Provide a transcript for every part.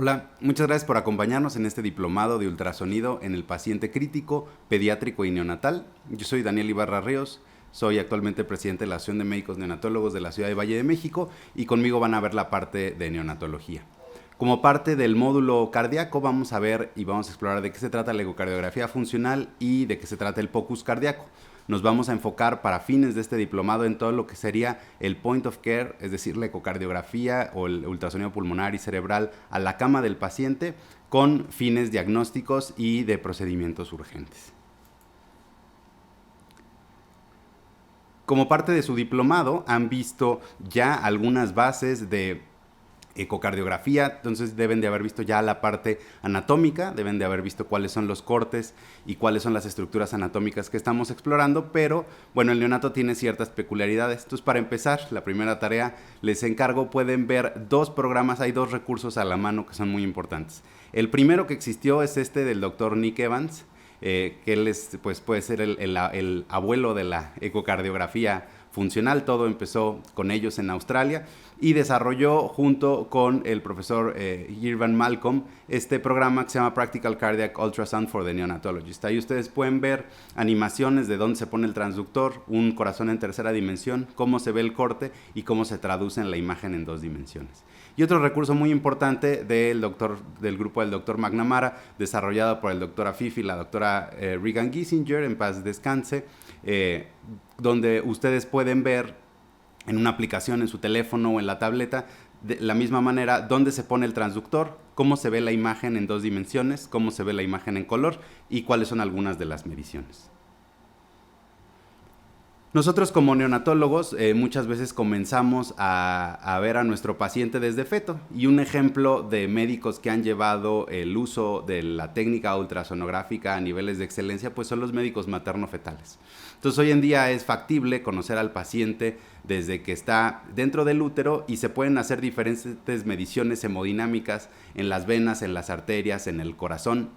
Hola, muchas gracias por acompañarnos en este diplomado de ultrasonido en el paciente crítico, pediátrico y neonatal. Yo soy Daniel Ibarra Ríos, soy actualmente presidente de la Asociación de Médicos Neonatólogos de la Ciudad de Valle de México y conmigo van a ver la parte de neonatología. Como parte del módulo cardíaco vamos a ver y vamos a explorar de qué se trata la ecocardiografía funcional y de qué se trata el POCUS cardíaco. Nos vamos a enfocar para fines de este diplomado en todo lo que sería el point of care, es decir, la ecocardiografía o el ultrasonido pulmonar y cerebral a la cama del paciente con fines diagnósticos y de procedimientos urgentes. Como parte de su diplomado han visto ya algunas bases de ecocardiografía, entonces deben de haber visto ya la parte anatómica, deben de haber visto cuáles son los cortes y cuáles son las estructuras anatómicas que estamos explorando, pero bueno, el neonato tiene ciertas peculiaridades. Entonces, para empezar, la primera tarea les encargo, pueden ver dos programas, hay dos recursos a la mano que son muy importantes. El primero que existió es este del doctor Nick Evans, que él pues, puede ser el abuelo de la ecocardiografía funcional. Todo empezó con ellos en Australia y desarrolló junto con el profesor Irvan Malcolm este programa que se llama Practical Cardiac Ultrasound for the Neonatologist. Ahí ustedes pueden ver animaciones de dónde se pone el transductor, un corazón en tercera dimensión, cómo se ve el corte y cómo se traduce en la imagen en dos dimensiones. Y otro recurso muy importante del grupo del doctor McNamara, desarrollado por el doctor Afif y la doctora Regan Giesinger, en paz descanse, donde ustedes pueden ver en una aplicación en su teléfono o en la tableta, de la misma manera, dónde se pone el transductor, cómo se ve la imagen en dos dimensiones, cómo se ve la imagen en color y cuáles son algunas de las mediciones. Nosotros como neonatólogos muchas veces comenzamos a ver a nuestro paciente desde feto, y un ejemplo de médicos que han llevado el uso de la técnica ultrasonográfica a niveles de excelencia pues son los médicos materno-fetales. Entonces hoy en día es factible conocer al paciente desde que está dentro del útero y se pueden hacer diferentes mediciones hemodinámicas en las venas, en las arterias, en el corazón,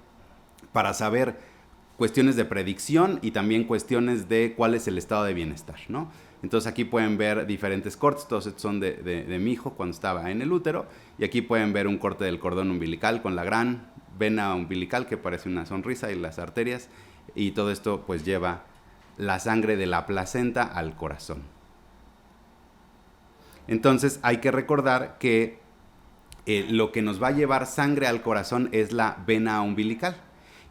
para saber cuestiones de predicción y también cuestiones de cuál es el estado de bienestar, ¿no? Entonces aquí pueden ver diferentes cortes, todos estos son de mi hijo cuando estaba en el útero, y aquí pueden ver un corte del cordón umbilical con la gran vena umbilical que parece una sonrisa y las arterias, y todo esto pues lleva la sangre de la placenta al corazón. Entonces hay que recordar que lo que nos va a llevar sangre al corazón es la vena umbilical.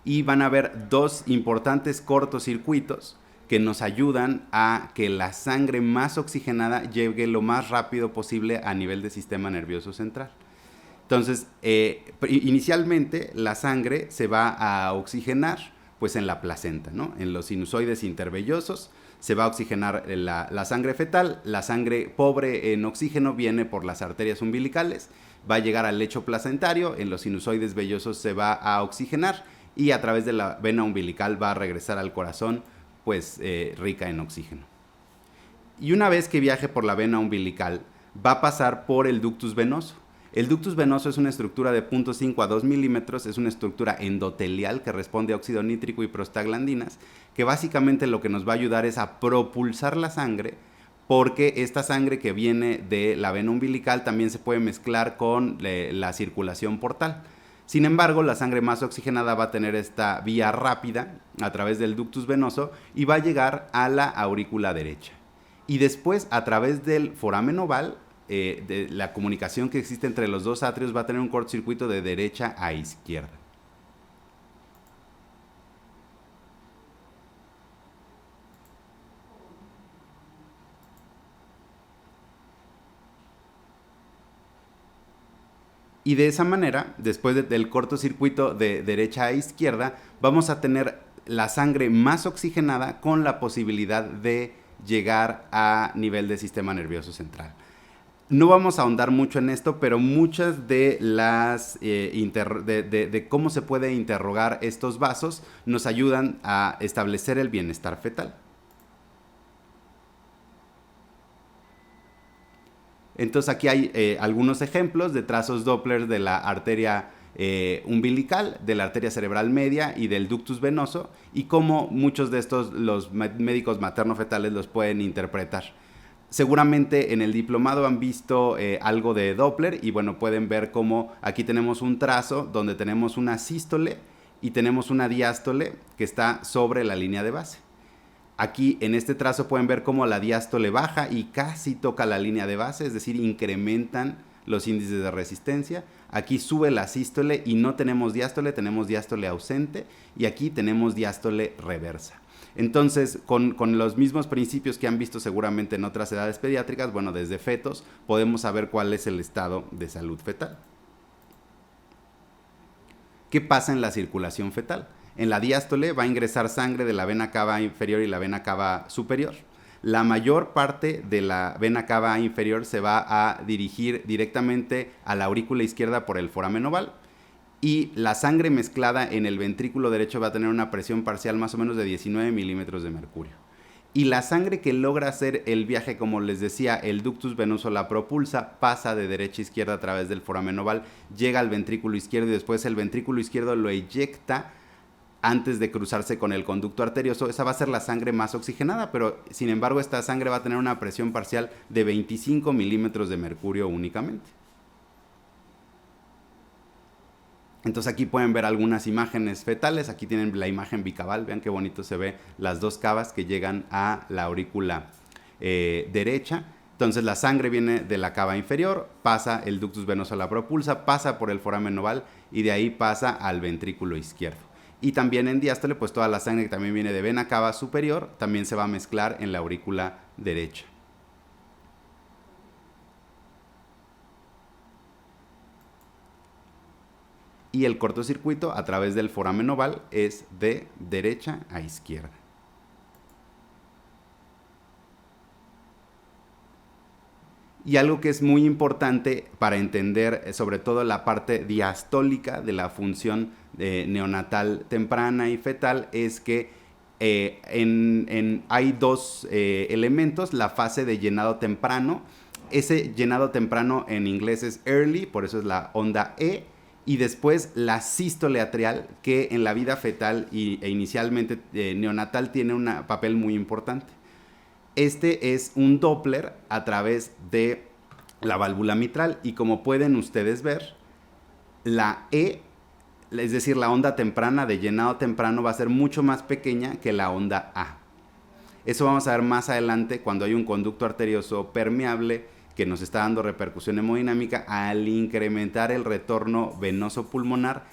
Y van a haber dos importantes cortocircuitos que nos ayudan a que la sangre más oxigenada llegue lo más rápido posible a nivel del sistema nervioso central. Entonces, inicialmente la sangre se va a oxigenar pues en la placenta, ¿no? En los sinusoides intervellosos se va a oxigenar la sangre fetal. La sangre pobre en oxígeno viene por las arterias umbilicales, va a llegar al lecho placentario, en los sinusoides vellosos se va a oxigenar y a través de la vena umbilical va a regresar al corazón pues rica en oxígeno. Y una vez que viaje por la vena umbilical va a pasar por el ductus venoso. El ductus venoso es una estructura de 0.5 a 2 milímetros, es una estructura endotelial que responde a óxido nítrico y prostaglandinas, que básicamente lo que nos va a ayudar es a propulsar la sangre, porque esta sangre que viene de la vena umbilical también se puede mezclar con la circulación portal. Sin embargo, la sangre más oxigenada va a tener esta vía rápida a través del ductus venoso y va a llegar a la aurícula derecha. Y después, a través del foramen oval, de la comunicación que existe entre los dos atrios, va a tener un cortocircuito de derecha a izquierda. Y de esa manera, después del cortocircuito de derecha a izquierda, vamos a tener la sangre más oxigenada con la posibilidad de llegar a nivel del sistema nervioso central. No vamos a ahondar mucho en esto, pero muchas de las de cómo se puede interrogar estos vasos nos ayudan a establecer el bienestar fetal. Entonces aquí hay algunos ejemplos de trazos Doppler de la arteria umbilical, de la arteria cerebral media y del ductus venoso, y cómo muchos de estos los médicos materno-fetales los pueden interpretar. Seguramente en el diplomado han visto algo de Doppler y bueno, pueden ver cómo aquí tenemos un trazo donde tenemos una sístole y tenemos una diástole que está sobre la línea de base. Aquí en este trazo pueden ver cómo la diástole baja y casi toca la línea de base, es decir, incrementan los índices de resistencia. Aquí sube la sístole y no tenemos diástole ausente, y aquí tenemos diástole reversa. Entonces, con los mismos principios que han visto seguramente en otras edades pediátricas, bueno, desde fetos podemos saber cuál es el estado de salud fetal. ¿Qué pasa en la circulación fetal? En la diástole va a ingresar sangre de la vena cava inferior y la vena cava superior. La mayor parte de la vena cava inferior se va a dirigir directamente a la aurícula izquierda por el foramen oval, y la sangre mezclada en el ventrículo derecho va a tener una presión parcial más o menos de 19 milímetros de mercurio. Y la sangre que logra hacer el viaje, como les decía, el ductus venoso la propulsa, pasa de derecha a izquierda a través del foramen oval, llega al ventrículo izquierdo y después el ventrículo izquierdo lo eyecta antes de cruzarse con el conducto arterioso. Esa va a ser la sangre más oxigenada, pero sin embargo esta sangre va a tener una presión parcial de 25 milímetros de mercurio únicamente. Entonces aquí pueden ver algunas imágenes fetales. Aquí tienen la imagen bicaval. Vean qué bonito se ve las dos cavas que llegan a la aurícula derecha. Entonces la sangre viene de la cava inferior, pasa el ductus venoso a la propulsa, pasa por el foramen oval y de ahí pasa al ventrículo izquierdo. Y también en diástole, pues toda la sangre que también viene de vena cava superior también se va a mezclar en la aurícula derecha. Y el cortocircuito a través del foramen oval es de derecha a izquierda. Y algo que es muy importante para entender sobre todo la parte diastólica de la función neonatal temprana y fetal es que hay dos elementos: la fase de llenado temprano. Ese llenado temprano en inglés es early, por eso es la onda E. Y después la sístole atrial, que en la vida fetal e inicialmente neonatal tiene un papel muy importante. Este es un Doppler a través de la válvula mitral, y como pueden ustedes ver, la E, es decir, la onda temprana de llenado temprano, va a ser mucho más pequeña que la onda A. Eso vamos a ver más adelante cuando hay un conducto arterioso permeable que nos está dando repercusión hemodinámica. Al incrementar el retorno venoso pulmonar,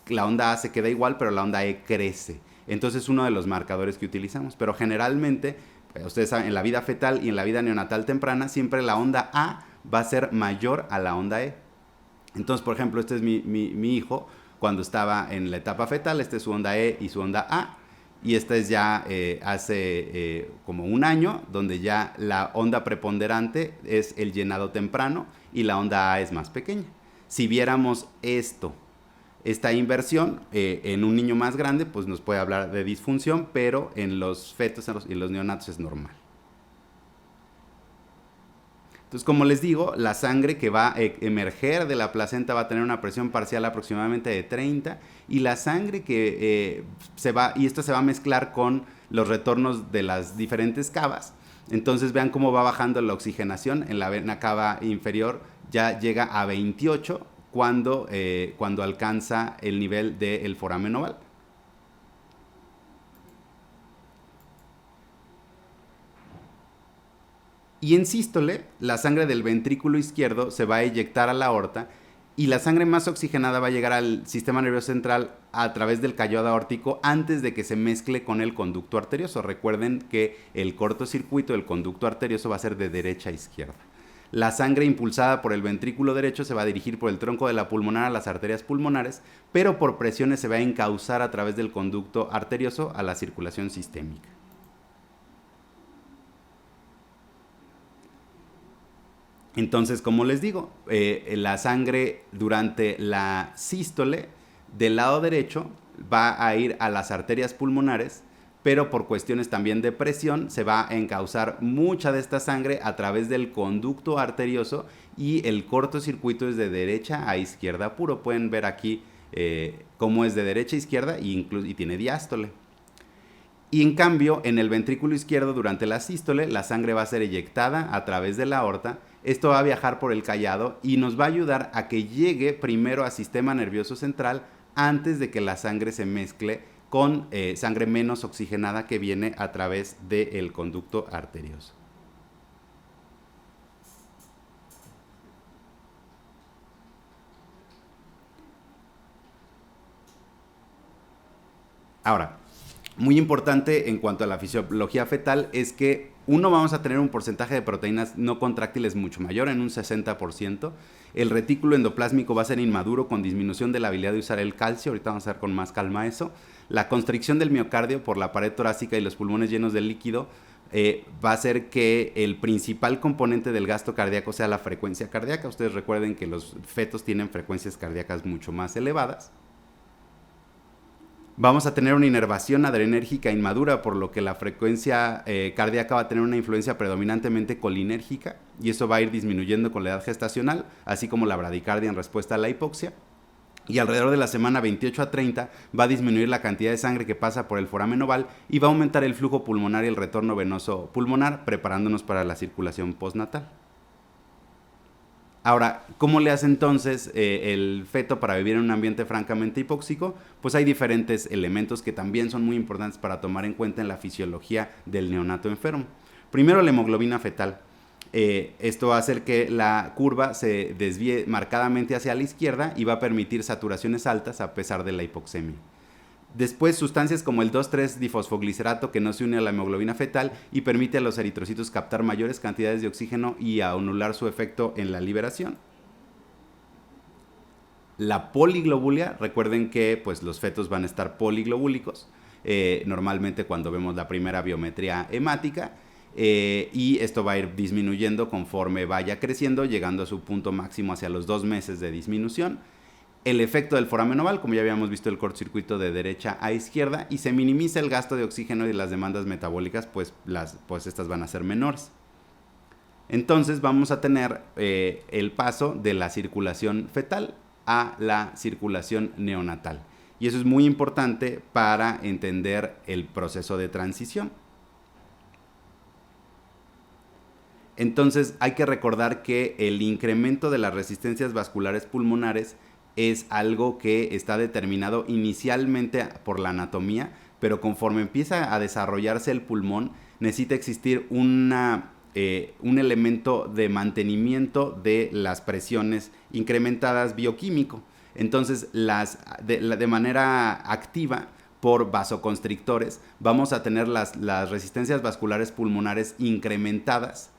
la onda A se queda igual, pero la onda E crece. Entonces es uno de los marcadores que utilizamos. Pero generalmente, ustedes saben, en la vida fetal y en la vida neonatal temprana, siempre la onda A va a ser mayor a la onda E. Entonces, por ejemplo, este es mi hijo cuando estaba en la etapa fetal. Este es su onda E y su onda A. Y esta es ya hace como un año, donde ya la onda preponderante es el llenado temprano y la onda A es más pequeña. Si viéramos esta inversión en un niño más grande, pues nos puede hablar de disfunción, pero en los fetos y los neonatos es normal. Entonces, como les digo, la sangre que va a emerger de la placenta va a tener una presión parcial aproximadamente de 30, y la sangre que esto se va a mezclar con los retornos de las diferentes cavas. Entonces vean cómo va bajando la oxigenación. En la vena cava inferior ya llega a 28 cuando alcanza el nivel del foramen oval. Y en sístole, la sangre del ventrículo izquierdo se va a eyectar a la aorta, y la sangre más oxigenada va a llegar al sistema nervioso central a través del callodo aórtico antes de que se mezcle con el conducto arterioso. Recuerden que el cortocircuito del conducto arterioso va a ser de derecha a izquierda. La sangre impulsada por el ventrículo derecho se va a dirigir por el tronco de la pulmonar a las arterias pulmonares, pero por presiones se va a encauzar a través del conducto arterioso a la circulación sistémica. Entonces, como les digo, la sangre durante la sístole del lado derecho va a ir a las arterias pulmonares, pero por cuestiones también de presión se va a encauzar mucha de esta sangre a través del conducto arterioso, y el cortocircuito es de derecha a izquierda puro. Pueden ver aquí cómo es de derecha a izquierda y tiene diástole. Y en cambio, en el ventrículo izquierdo, durante la sístole, la sangre va a ser eyectada a través de la aorta. Esto va a viajar por el callado y nos va a ayudar a que llegue primero al sistema nervioso central antes de que la sangre se mezcle con sangre menos oxigenada que viene a través del conducto arterioso. Ahora, muy importante en cuanto a la fisiología fetal es que vamos a tener un porcentaje de proteínas no contráctiles mucho mayor, en un 60%. El retículo endoplásmico va a ser inmaduro con disminución de la habilidad de usar el calcio. Ahorita vamos a ver con más calma eso. La constricción del miocardio por la pared torácica y los pulmones llenos de líquido va a hacer que el principal componente del gasto cardíaco sea la frecuencia cardíaca. Ustedes recuerden que los fetos tienen frecuencias cardíacas mucho más elevadas. Vamos a tener una inervación adrenérgica inmadura, por lo que la frecuencia cardíaca va a tener una influencia predominantemente colinérgica y eso va a ir disminuyendo con la edad gestacional, así como la bradicardia en respuesta a la hipoxia. Y alrededor de la semana 28 a 30 va a disminuir la cantidad de sangre que pasa por el foramen oval y va a aumentar el flujo pulmonar y el retorno venoso pulmonar, preparándonos para la circulación postnatal. Ahora, ¿cómo le hace entonces el feto para vivir en un ambiente francamente hipóxico? Pues hay diferentes elementos que también son muy importantes para tomar en cuenta en la fisiología del neonato enfermo. Primero, la hemoglobina fetal. Esto va a hacer que la curva se desvíe marcadamente hacia la izquierda y va a permitir saturaciones altas a pesar de la hipoxemia. Después, sustancias como el 2,3-difosfoglicerato que no se une a la hemoglobina fetal y permite a los eritrocitos captar mayores cantidades de oxígeno y anular su efecto en la liberación. La poliglobulia, recuerden que pues, los fetos van a estar poliglobúlicos, normalmente cuando vemos la primera biometría hemática, y esto va a ir disminuyendo conforme vaya creciendo, llegando a su punto máximo hacia los 2 meses de disminución. El efecto del foramen oval, como ya habíamos visto el cortocircuito de derecha a izquierda, y se minimiza el gasto de oxígeno y las demandas metabólicas, pues estas van a ser menores. Entonces vamos a tener el paso de la circulación fetal a la circulación neonatal. Y eso es muy importante para entender el proceso de transición. Entonces hay que recordar que el incremento de las resistencias vasculares pulmonares es algo que está determinado inicialmente por la anatomía, pero conforme empieza a desarrollarse el pulmón, necesita existir un elemento de mantenimiento de las presiones incrementadas bioquímico. Entonces, de manera activa, por vasoconstrictores, vamos a tener las resistencias vasculares pulmonares incrementadas.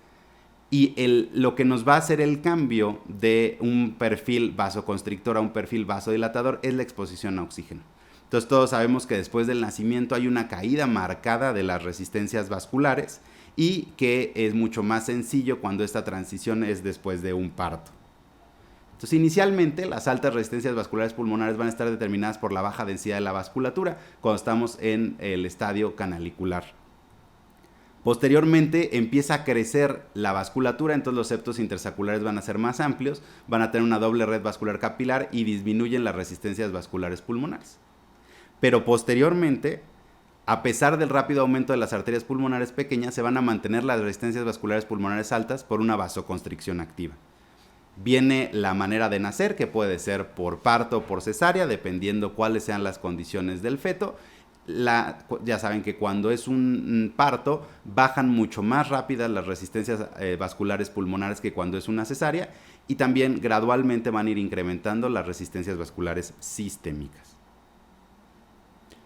Y lo que nos va a hacer el cambio de un perfil vasoconstrictor a un perfil vasodilatador es la exposición a oxígeno. Entonces todos sabemos que después del nacimiento hay una caída marcada de las resistencias vasculares y que es mucho más sencillo cuando esta transición es después de un parto. Entonces inicialmente las altas resistencias vasculares pulmonares van a estar determinadas por la baja densidad de la vasculatura cuando estamos en el estadio canalicular. Posteriormente empieza a crecer la vasculatura, entonces los septos intersaculares van a ser más amplios, van a tener una doble red vascular capilar y disminuyen las resistencias vasculares pulmonares. Pero posteriormente, a pesar del rápido aumento de las arterias pulmonares pequeñas, se van a mantener las resistencias vasculares pulmonares altas por una vasoconstricción activa. Viene la manera de nacer, que puede ser por parto o por cesárea, dependiendo cuáles sean las condiciones del feto. Ya saben que cuando es un parto bajan mucho más rápidas las resistencias vasculares pulmonares que cuando es una cesárea, y también gradualmente van a ir incrementando las resistencias vasculares sistémicas.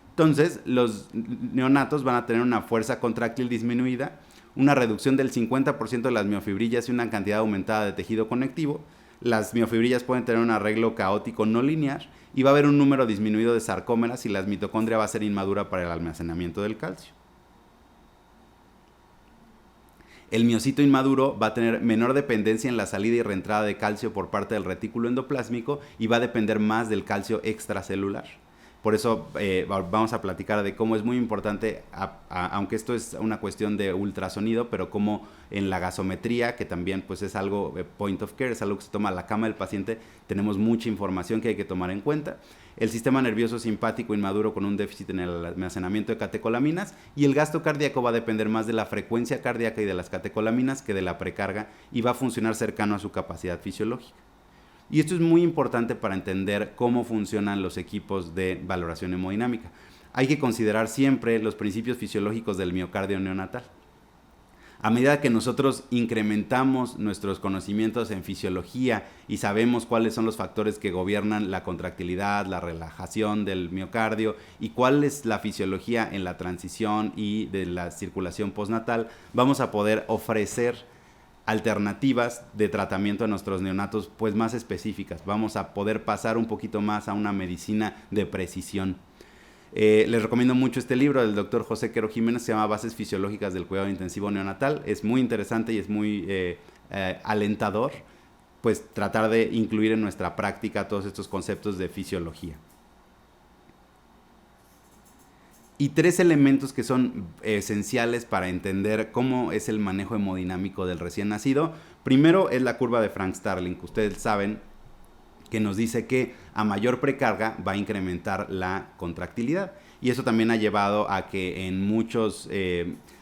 Entonces los neonatos van a tener una fuerza contráctil disminuida, una reducción del 50% de las miofibrillas y una cantidad aumentada de tejido conectivo. Las miofibrillas pueden tener un arreglo caótico no lineal y va a haber un número disminuido de sarcómeras y la mitocondria va a ser inmadura para el almacenamiento del calcio. El miocito inmaduro va a tener menor dependencia en la salida y reentrada de calcio por parte del retículo endoplásmico y va a depender más del calcio extracelular. Por eso vamos a platicar de cómo es muy importante, aunque esto es una cuestión de ultrasonido, pero cómo en la gasometría, que también pues es algo point of care, es algo que se toma a la cama del paciente, tenemos mucha información que hay que tomar en cuenta. El sistema nervioso simpático inmaduro con un déficit en el almacenamiento de catecolaminas, y el gasto cardíaco va a depender más de la frecuencia cardíaca y de las catecolaminas que de la precarga, y va a funcionar cercano a su capacidad fisiológica. Y esto es muy importante para entender cómo funcionan los equipos de valoración hemodinámica. Hay que considerar siempre los principios fisiológicos del miocardio neonatal. A medida que nosotros incrementamos nuestros conocimientos en fisiología y sabemos cuáles son los factores que gobiernan la contractilidad, la relajación del miocardio y cuál es la fisiología en la transición y de la circulación postnatal, vamos a poder ofrecer alternativas de tratamiento a nuestros neonatos pues más específicas. Vamos a poder pasar un poquito más a una medicina de precisión. Les recomiendo mucho este libro del doctor José Quero Jiménez, se llama Bases Fisiológicas del Cuidado Intensivo Neonatal. Es muy interesante y es muy alentador pues tratar de incluir en nuestra práctica todos estos conceptos de fisiología. Y 3 elementos que son esenciales para entender cómo es el manejo hemodinámico del recién nacido. Primero es la curva de Frank-Starling, que ustedes saben que nos dice que a mayor precarga va a incrementar la contractilidad. Y eso también ha llevado a que en muchos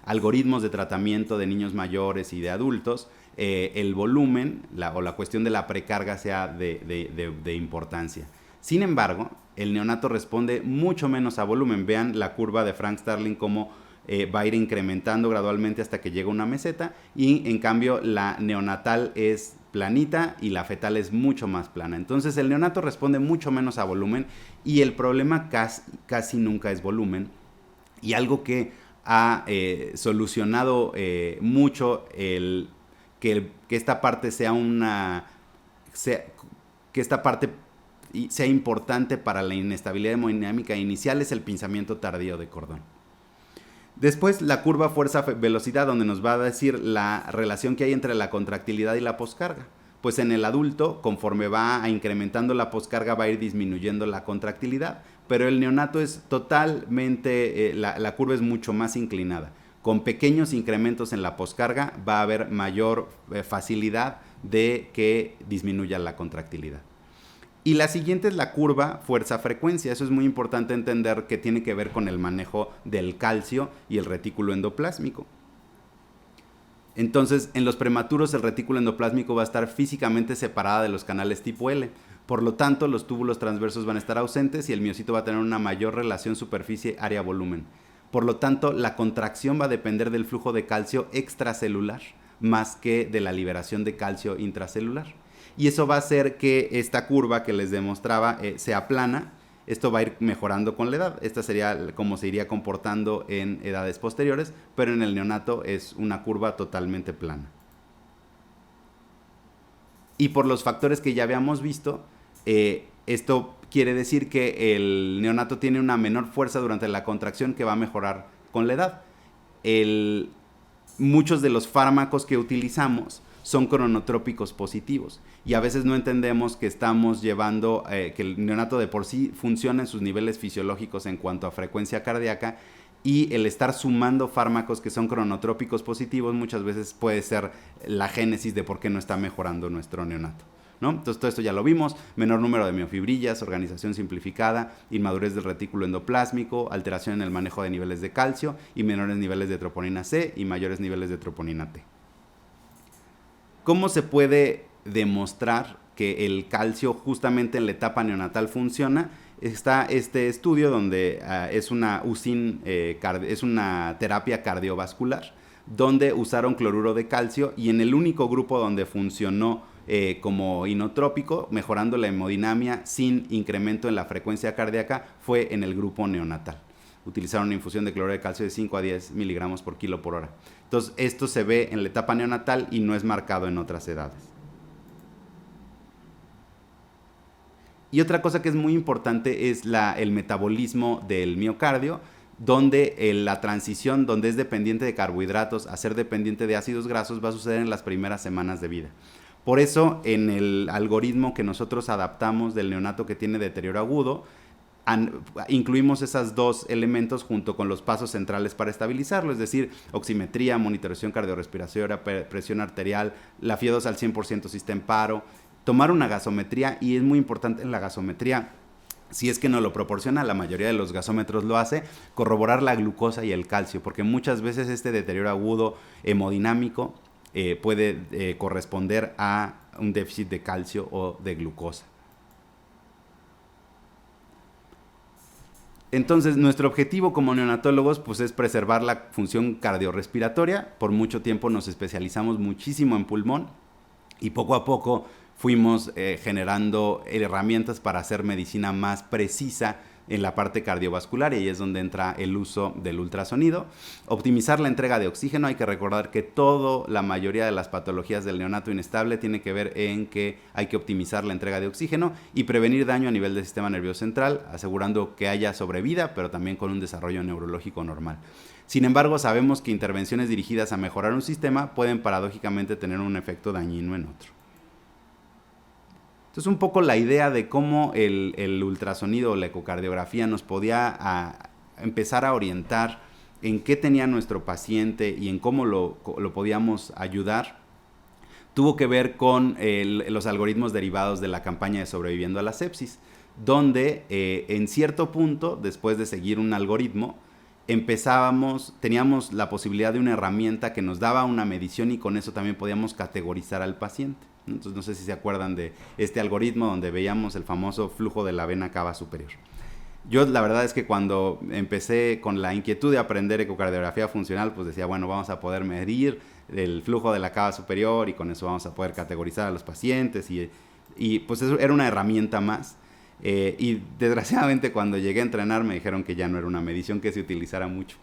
algoritmos de tratamiento de niños mayores y de adultos, el volumen o la cuestión de la precarga sea de importancia. Sin embargo, el neonato responde mucho menos a volumen. Vean la curva de Frank-Starling cómo va a ir incrementando gradualmente hasta que llega a una meseta, y en cambio la neonatal es planita y la fetal es mucho más plana. Entonces el neonato responde mucho menos a volumen, y el problema casi nunca es volumen. Y algo que ha solucionado mucho que esta parte sea importante para la inestabilidad hemodinámica inicial es el pinzamiento tardío de cordón. Después la curva fuerza-velocidad, donde nos va a decir la relación que hay entre la contractilidad y la poscarga. Pues en el adulto, conforme va incrementando la poscarga, va a ir disminuyendo la contractilidad, pero el neonato es totalmente, la curva es mucho más inclinada. Con pequeños incrementos en la poscarga va a haber mayor facilidad de que disminuya la contractilidad. Y la siguiente es la curva fuerza-frecuencia. Eso es muy importante entender, que tiene que ver con el manejo del calcio y el retículo endoplásmico. Entonces, en los prematuros el retículo endoplásmico va a estar físicamente separada de los canales tipo L. Por lo tanto, los túbulos transversos van a estar ausentes y el miocito va a tener una mayor relación superficie-área-volumen. Por lo tanto, la contracción va a depender del flujo de calcio extracelular más que de la liberación de calcio intracelular. Y eso va a hacer que esta curva que les demostraba sea plana. Esto va a ir mejorando con la edad. Esta sería como se iría comportando en edades posteriores, pero en el neonato es una curva totalmente plana. Y por los factores que ya habíamos visto, esto quiere decir que el neonato tiene una menor fuerza durante la contracción, que va a mejorar con la edad. Muchos de los fármacos que utilizamos son cronotrópicos positivos, y a veces no entendemos que estamos llevando que el neonato de por sí funciona en sus niveles fisiológicos en cuanto a frecuencia cardíaca, y el estar sumando fármacos que son cronotrópicos positivos muchas veces puede ser la génesis de por qué no está mejorando nuestro neonato, ¿no? Entonces todo esto ya lo vimos: menor número de miofibrillas, organización simplificada, inmadurez del retículo endoplásmico, alteración en el manejo de niveles de calcio y menores niveles de troponina C y mayores niveles de troponina T. ¿Cómo se puede demostrar que el calcio justamente en la etapa neonatal funciona? Está este estudio donde es una terapia cardiovascular, donde usaron cloruro de calcio, y en el único grupo donde funcionó como inotrópico, mejorando la hemodinamia sin incremento en la frecuencia cardíaca, fue en el grupo neonatal. Utilizaron una infusión de cloruro de calcio de 5 a 10 miligramos por kilo por hora. Entonces, esto se ve en la etapa neonatal y no es marcado en otras edades. Y otra cosa que es muy importante es el metabolismo del miocardio, donde la transición, donde es dependiente de carbohidratos a ser dependiente de ácidos grasos, va a suceder en las primeras semanas de vida. Por eso, en el algoritmo que nosotros adaptamos del neonato que tiene deterioro agudo, incluimos esos dos elementos junto con los pasos centrales para estabilizarlo, es decir, oximetría, monitorización cardiorrespiratoria, presión arterial, la FIO2 al 100% si está en paro, tomar una gasometría, y es muy importante en la gasometría, si es que no lo proporciona, la mayoría de los gasómetros lo hace, corroborar la glucosa y el calcio, porque muchas veces este deterioro agudo hemodinámico puede corresponder a un déficit de calcio o de glucosa. Entonces, nuestro objetivo como neonatólogos pues, es preservar la función cardiorrespiratoria. Por mucho tiempo nos especializamos muchísimo en pulmón y poco a poco fuimos generando herramientas para hacer medicina más precisa en la parte cardiovascular, y ahí es donde entra el uso del ultrasonido. Optimizar la entrega de oxígeno. Hay que recordar que la mayoría de las patologías del neonato inestable tiene que ver en que hay que optimizar la entrega de oxígeno y prevenir daño a nivel del sistema nervioso central, asegurando que haya sobrevida, pero también con un desarrollo neurológico normal. Sin embargo, sabemos que intervenciones dirigidas a mejorar un sistema pueden paradójicamente tener un efecto dañino en otro. Entonces, un poco la idea de cómo el ultrasonido o la ecocardiografía nos podía empezar a orientar en qué tenía nuestro paciente y en cómo lo podíamos ayudar, tuvo que ver con los algoritmos derivados de la campaña de Sobreviviendo a la Sepsis, donde en cierto punto, después de seguir un algoritmo, teníamos la posibilidad de una herramienta que nos daba una medición y con eso también podíamos categorizar al paciente. Entonces, no sé si se acuerdan de este algoritmo donde veíamos el famoso flujo de la vena cava superior. Yo la verdad es que cuando empecé con la inquietud de aprender ecocardiografía funcional, pues decía, bueno, vamos a poder medir el flujo de la cava superior y con eso vamos a poder categorizar a los pacientes y pues eso era una herramienta más. Y desgraciadamente cuando llegué a entrenar me dijeron que ya no era una medición que se utilizara mucho.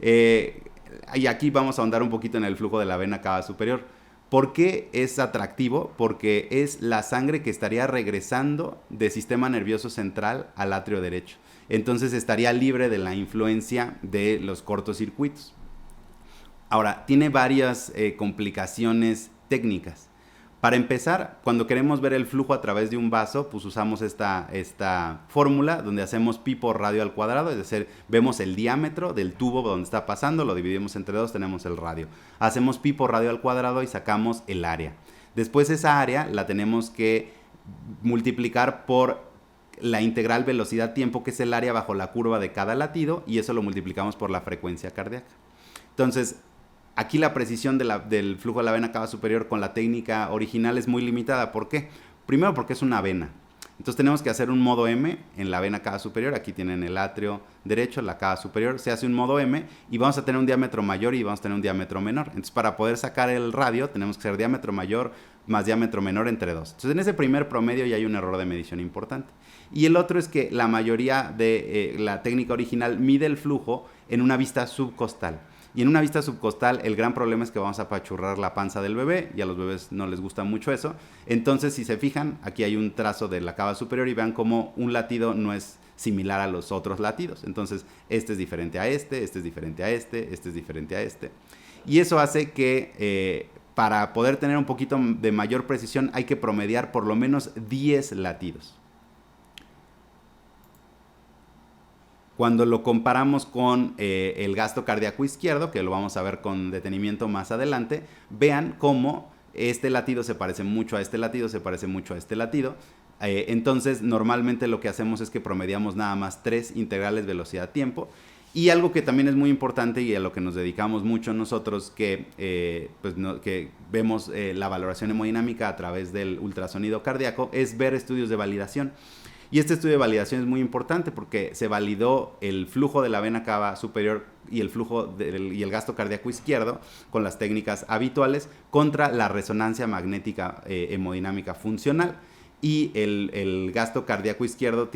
Y aquí vamos a ahondar un poquito en el flujo de la vena cava superior. ¿Por qué es atractivo? Porque es la sangre que estaría regresando del sistema nervioso central al atrio derecho. Entonces estaría libre de la influencia de los cortocircuitos. Ahora, tiene varias complicaciones técnicas. Para empezar, cuando queremos ver el flujo a través de un vaso, pues usamos esta fórmula donde hacemos pi por radio al cuadrado, es decir, vemos el diámetro del tubo donde está pasando, lo dividimos entre dos, tenemos el radio. Hacemos pi por radio al cuadrado y sacamos el área. Después esa área la tenemos que multiplicar por la integral velocidad-tiempo, que es el área bajo la curva de cada latido, y eso lo multiplicamos por la frecuencia cardíaca. Entonces, aquí la precisión del flujo de la vena cava superior con la técnica original es muy limitada. ¿Por qué? Primero porque es una vena. Entonces tenemos que hacer un modo M en la vena cava superior. Aquí tienen el atrio derecho, la cava superior. Se hace un modo M y vamos a tener un diámetro mayor y vamos a tener un diámetro menor. Entonces para poder sacar el radio tenemos que hacer diámetro mayor más diámetro menor entre 2. Entonces en ese primer promedio ya hay un error de medición importante. Y el otro es que la mayoría de la técnica original mide el flujo en una vista subcostal. Y en una vista subcostal el gran problema es que vamos a apachurrar la panza del bebé, y a los bebés no les gusta mucho eso. Entonces, si se fijan, aquí hay un trazo de la cava superior y vean cómo un latido no es similar a los otros latidos. Entonces, este es diferente a este es diferente a este es diferente a este. Y eso hace que para poder tener un poquito de mayor precisión hay que promediar por lo menos 10 latidos. Cuando lo comparamos con el gasto cardíaco izquierdo, que lo vamos a ver con detenimiento más adelante, vean cómo este latido se parece mucho a este latido, se parece mucho a este latido. Entonces, normalmente lo que hacemos es que promediamos nada más 3 integrales velocidad-tiempo. Y algo que también es muy importante y a lo que nos dedicamos mucho nosotros, que vemos la valoración hemodinámica a través del ultrasonido cardíaco, es ver estudios de validación. Y este estudio de validación es muy importante porque se validó el flujo de la vena cava superior y y el gasto cardíaco izquierdo con las técnicas habituales contra la resonancia magnética hemodinámica funcional. Y el gasto cardíaco izquierdo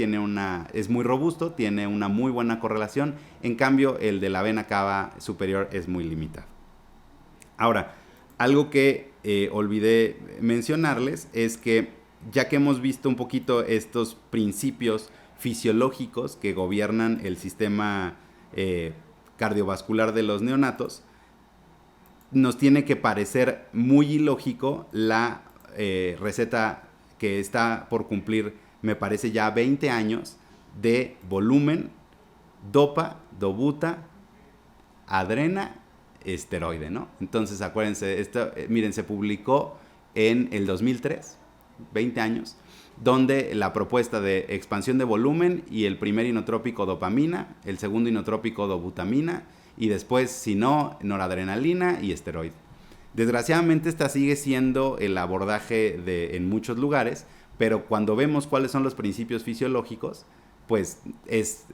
es muy robusto, tiene una muy buena correlación. En cambio, el de la vena cava superior es muy limitado. Ahora, algo que olvidé mencionarles es que ya que hemos visto un poquito estos principios fisiológicos que gobiernan el sistema cardiovascular de los neonatos, nos tiene que parecer muy ilógico la receta que está por cumplir, me parece ya 20 años, de volumen, dopa, dobuta, adrena, esteroide, ¿no? Entonces, acuérdense, esto, miren, se publicó en el 2003, 20 años, donde la propuesta de expansión de volumen y el primer inotrópico dopamina, el segundo inotrópico dobutamina y después, si no, noradrenalina y esteroide. Desgraciadamente esta sigue siendo el abordaje en muchos lugares, pero cuando vemos cuáles son los principios fisiológicos, pues es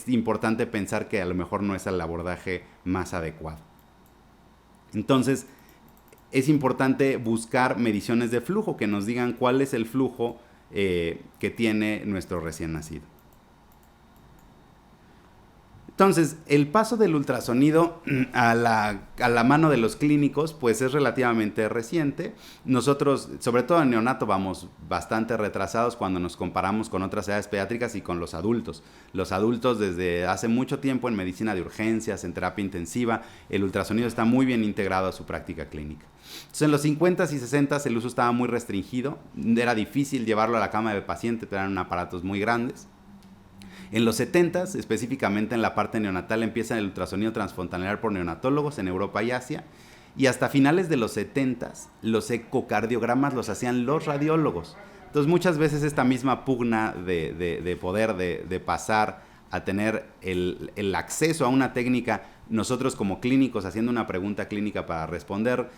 importante pensar que a lo mejor no es el abordaje más adecuado. Entonces, es importante buscar mediciones de flujo que nos digan cuál es el flujo que tiene nuestro recién nacido. Entonces, el paso del ultrasonido a la mano de los clínicos, pues es relativamente reciente. Nosotros, sobre todo en neonato, vamos bastante retrasados cuando nos comparamos con otras edades pediátricas y con los adultos. Los adultos, desde hace mucho tiempo en medicina de urgencias, en terapia intensiva, el ultrasonido está muy bien integrado a su práctica clínica. Entonces, en los 50s y 60s el uso estaba muy restringido. Era difícil llevarlo a la cama de paciente, eran aparatos muy grandes. En los 70s, específicamente en la parte neonatal, empieza el ultrasonido transfontanelar por neonatólogos en Europa y Asia. Y hasta finales de los 70s, los ecocardiogramas los hacían los radiólogos. Entonces, muchas veces esta misma pugna de poder, de pasar a tener el acceso a una técnica, nosotros como clínicos haciendo una pregunta clínica para responder,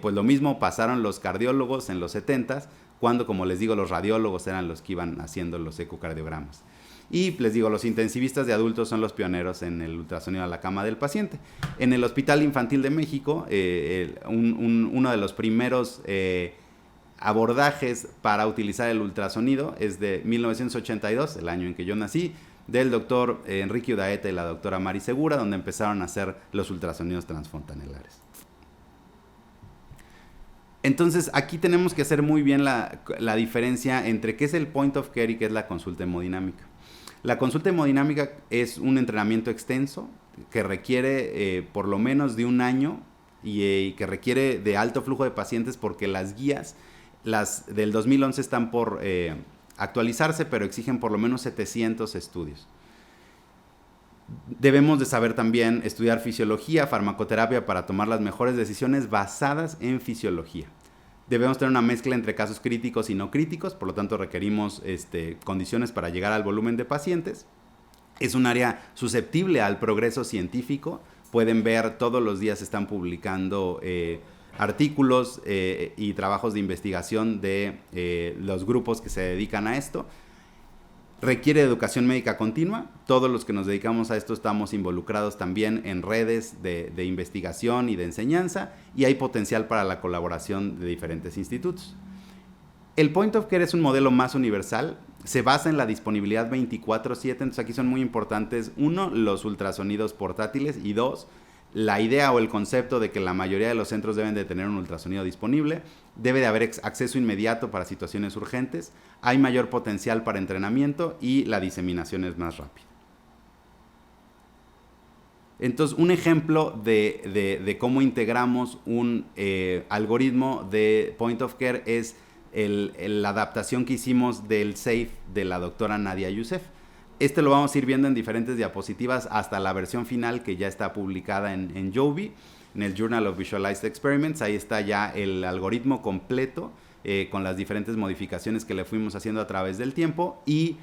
pues lo mismo pasaron los cardiólogos en los 70s, cuando, como les digo, los radiólogos eran los que iban haciendo los ecocardiogramas. Y les digo, los intensivistas de adultos son los pioneros en el ultrasonido a la cama del paciente. En el Hospital Infantil de México, uno de los primeros abordajes para utilizar el ultrasonido es de 1982, el año en que yo nací, del doctor Enrique Udaeta y la doctora Mari Segura, donde empezaron a hacer los ultrasonidos transfontanelares. Entonces, aquí tenemos que hacer muy bien la diferencia entre qué es el point of care y qué es la consulta hemodinámica. La consulta hemodinámica es un entrenamiento extenso que requiere por lo menos de un año y que requiere de alto flujo de pacientes porque las guías, las del 2011 están por actualizarse, pero exigen por lo menos 700 estudios. Debemos de saber también estudiar fisiología, farmacoterapia para tomar las mejores decisiones basadas en fisiología. Debemos tener una mezcla entre casos críticos y no críticos, por lo tanto requerimos condiciones para llegar al volumen de pacientes. Es un área susceptible al progreso científico. Pueden ver, todos los días se están publicando artículos y trabajos de investigación de los grupos que se dedican a esto. Requiere educación médica continua. Todos los que nos dedicamos a esto estamos involucrados también en redes de investigación y de enseñanza, y hay potencial para la colaboración de diferentes institutos. El Point of Care es un modelo más universal, se basa en la disponibilidad 24/7, entonces aquí son muy importantes, uno, los ultrasonidos portátiles, y dos, la idea o el concepto de que la mayoría de los centros deben de tener un ultrasonido disponible, debe de haber acceso inmediato para situaciones urgentes, hay mayor potencial para entrenamiento y la diseminación es más rápida. Entonces, un ejemplo de cómo integramos un algoritmo de Point of Care es la adaptación que hicimos del SAFE de la doctora Nadia Youssef. Este lo vamos a ir viendo en diferentes diapositivas hasta la versión final que ya está publicada en JOVI, en el Journal of Visualized Experiments. Ahí está ya el algoritmo completo con las diferentes modificaciones que le fuimos haciendo a través del tiempo, y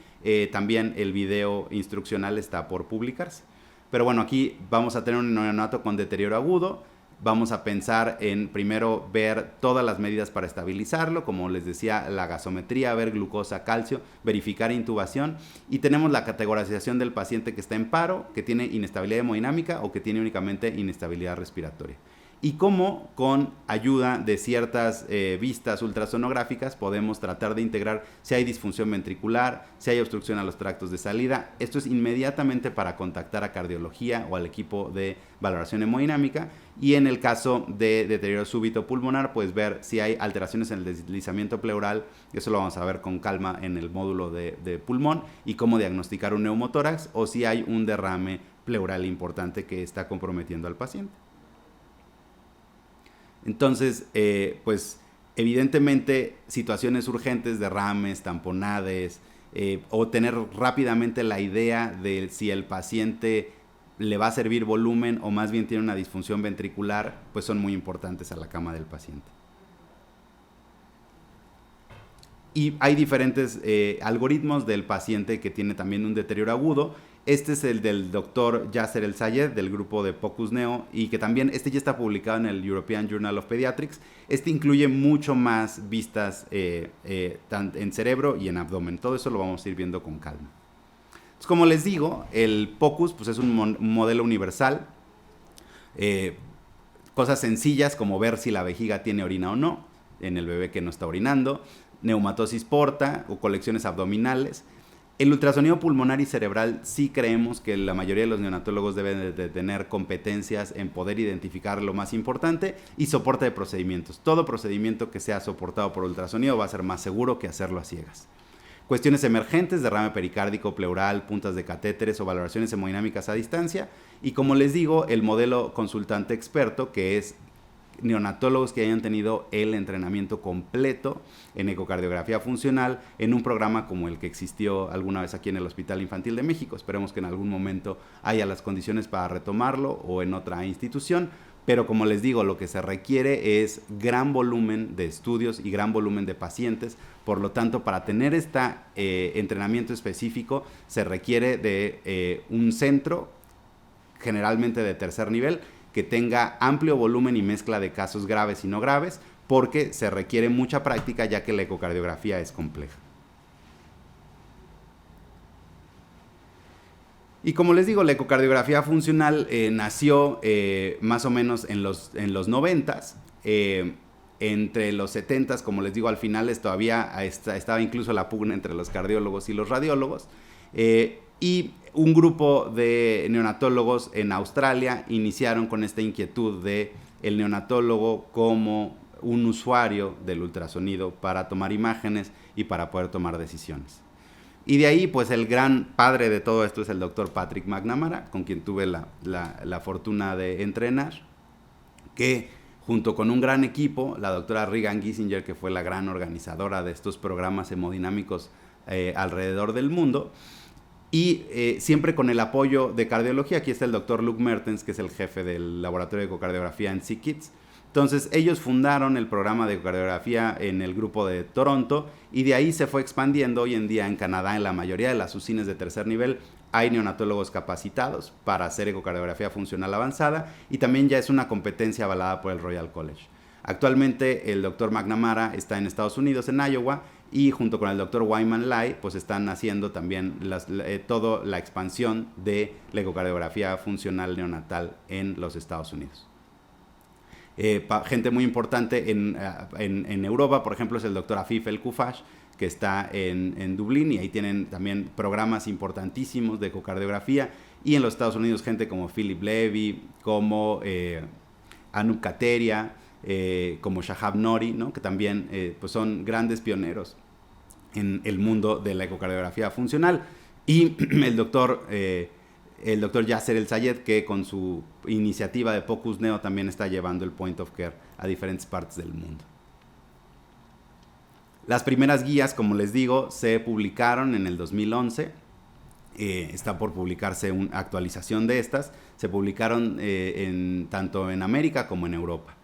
también el video instruccional está por publicarse. Pero bueno, aquí vamos a tener un neonato con deterioro agudo. Vamos a pensar en primero ver todas las medidas para estabilizarlo, como les decía, la gasometría, ver glucosa, calcio, verificar intubación, y tenemos la categorización del paciente que está en paro, que tiene inestabilidad hemodinámica o que tiene únicamente inestabilidad respiratoria. Y cómo con ayuda de ciertas vistas ultrasonográficas podemos tratar de integrar si hay disfunción ventricular, si hay obstrucción a los tractos de salida. Esto es inmediatamente para contactar a cardiología o al equipo de valoración hemodinámica, y en el caso de deterioro súbito pulmonar, pues ver si hay alteraciones en el deslizamiento pleural. Eso lo vamos a ver con calma en el módulo de pulmón, y cómo diagnosticar un neumotórax o si hay un derrame pleural importante que está comprometiendo al paciente. Entonces, pues evidentemente situaciones urgentes, derrames, tamponades, o tener rápidamente la idea de si el paciente le va a servir volumen o más bien tiene una disfunción ventricular, pues son muy importantes a la cama del paciente. Y hay diferentes algoritmos del paciente que tiene también un deterioro agudo. Este es el del doctor Yasser El-Sayed, del grupo de POCUS Neo, y que también, este ya está publicado en el European Journal of Pediatrics. Este incluye mucho más vistas en cerebro y en abdomen. Todo eso lo vamos a ir viendo con calma. Entonces, como les digo, el POCUS pues, es un modelo universal. Cosas sencillas como ver si la vejiga tiene orina o no, en el bebé que no está orinando, neumatosis porta o colecciones abdominales. El ultrasonido pulmonar y cerebral sí creemos que la mayoría de los neonatólogos deben de tener competencias en poder identificar lo más importante y soporte de procedimientos. Todo procedimiento que sea soportado por ultrasonido va a ser más seguro que hacerlo a ciegas. Cuestiones emergentes, derrame pericárdico, pleural, puntas de catéteres o valoraciones hemodinámicas a distancia. Y como les digo, el modelo consultante experto, que es neonatólogos que hayan tenido el entrenamiento completo en ecocardiografía funcional en un programa como el que existió alguna vez aquí en el Hospital Infantil de México. Esperemos que en algún momento haya las condiciones para retomarlo o en otra institución, pero como les digo, lo que se requiere es gran volumen de estudios y gran volumen de pacientes. Por lo tanto, para tener este entrenamiento específico se requiere de un centro, generalmente de tercer nivel, que tenga amplio volumen y mezcla de casos graves y no graves, porque se requiere mucha práctica ya que la ecocardiografía es compleja. Y como les digo, la ecocardiografía funcional nació más o menos en los 90s. Entre los 70s, como les digo, al final todavía estaba incluso la pugna entre los cardiólogos y los radiólogos. Y un grupo de neonatólogos en Australia iniciaron con esta inquietud de el neonatólogo como un usuario del ultrasonido para tomar imágenes y para poder tomar decisiones. Y de ahí, pues el gran padre de todo esto es el doctor Patrick McNamara, con quien tuve la fortuna de entrenar, que junto con un gran equipo, la doctora Regan Giesinger, que fue la gran organizadora de estos programas hemodinámicos alrededor del mundo, y siempre con el apoyo de cardiología. Aquí está el doctor Luke Mertens, que es el jefe del laboratorio de ecocardiografía en SickKids. Entonces ellos fundaron el programa de ecocardiografía en el grupo de Toronto y de ahí se fue expandiendo. Hoy en día en Canadá, en la mayoría de las UCINes de tercer nivel, hay neonatólogos capacitados para hacer ecocardiografía funcional avanzada y también ya es una competencia avalada por el Royal College. Actualmente el doctor McNamara está en Estados Unidos, en Iowa, y junto con el doctor Wyman Lai, pues están haciendo también toda la expansión de la ecocardiografía funcional neonatal en los Estados Unidos. Gente muy importante en Europa, por ejemplo, es el doctor Afif El Kufash, que está en Dublín, y ahí tienen también programas importantísimos de ecocardiografía. Y en los Estados Unidos, gente como Philip Levy, como Anup Kateria, como Shahab Nori, ¿no? Que también pues son grandes pioneros en el mundo de la ecocardiografía funcional. Y el doctor Yasser El-Sayed, que con su iniciativa de POCUS Neo también está llevando el Point of Care a diferentes partes del mundo. Las primeras guías, como les digo, se publicaron en el 2011. Está por publicarse una actualización de estas. Se publicaron tanto en América como en Europa.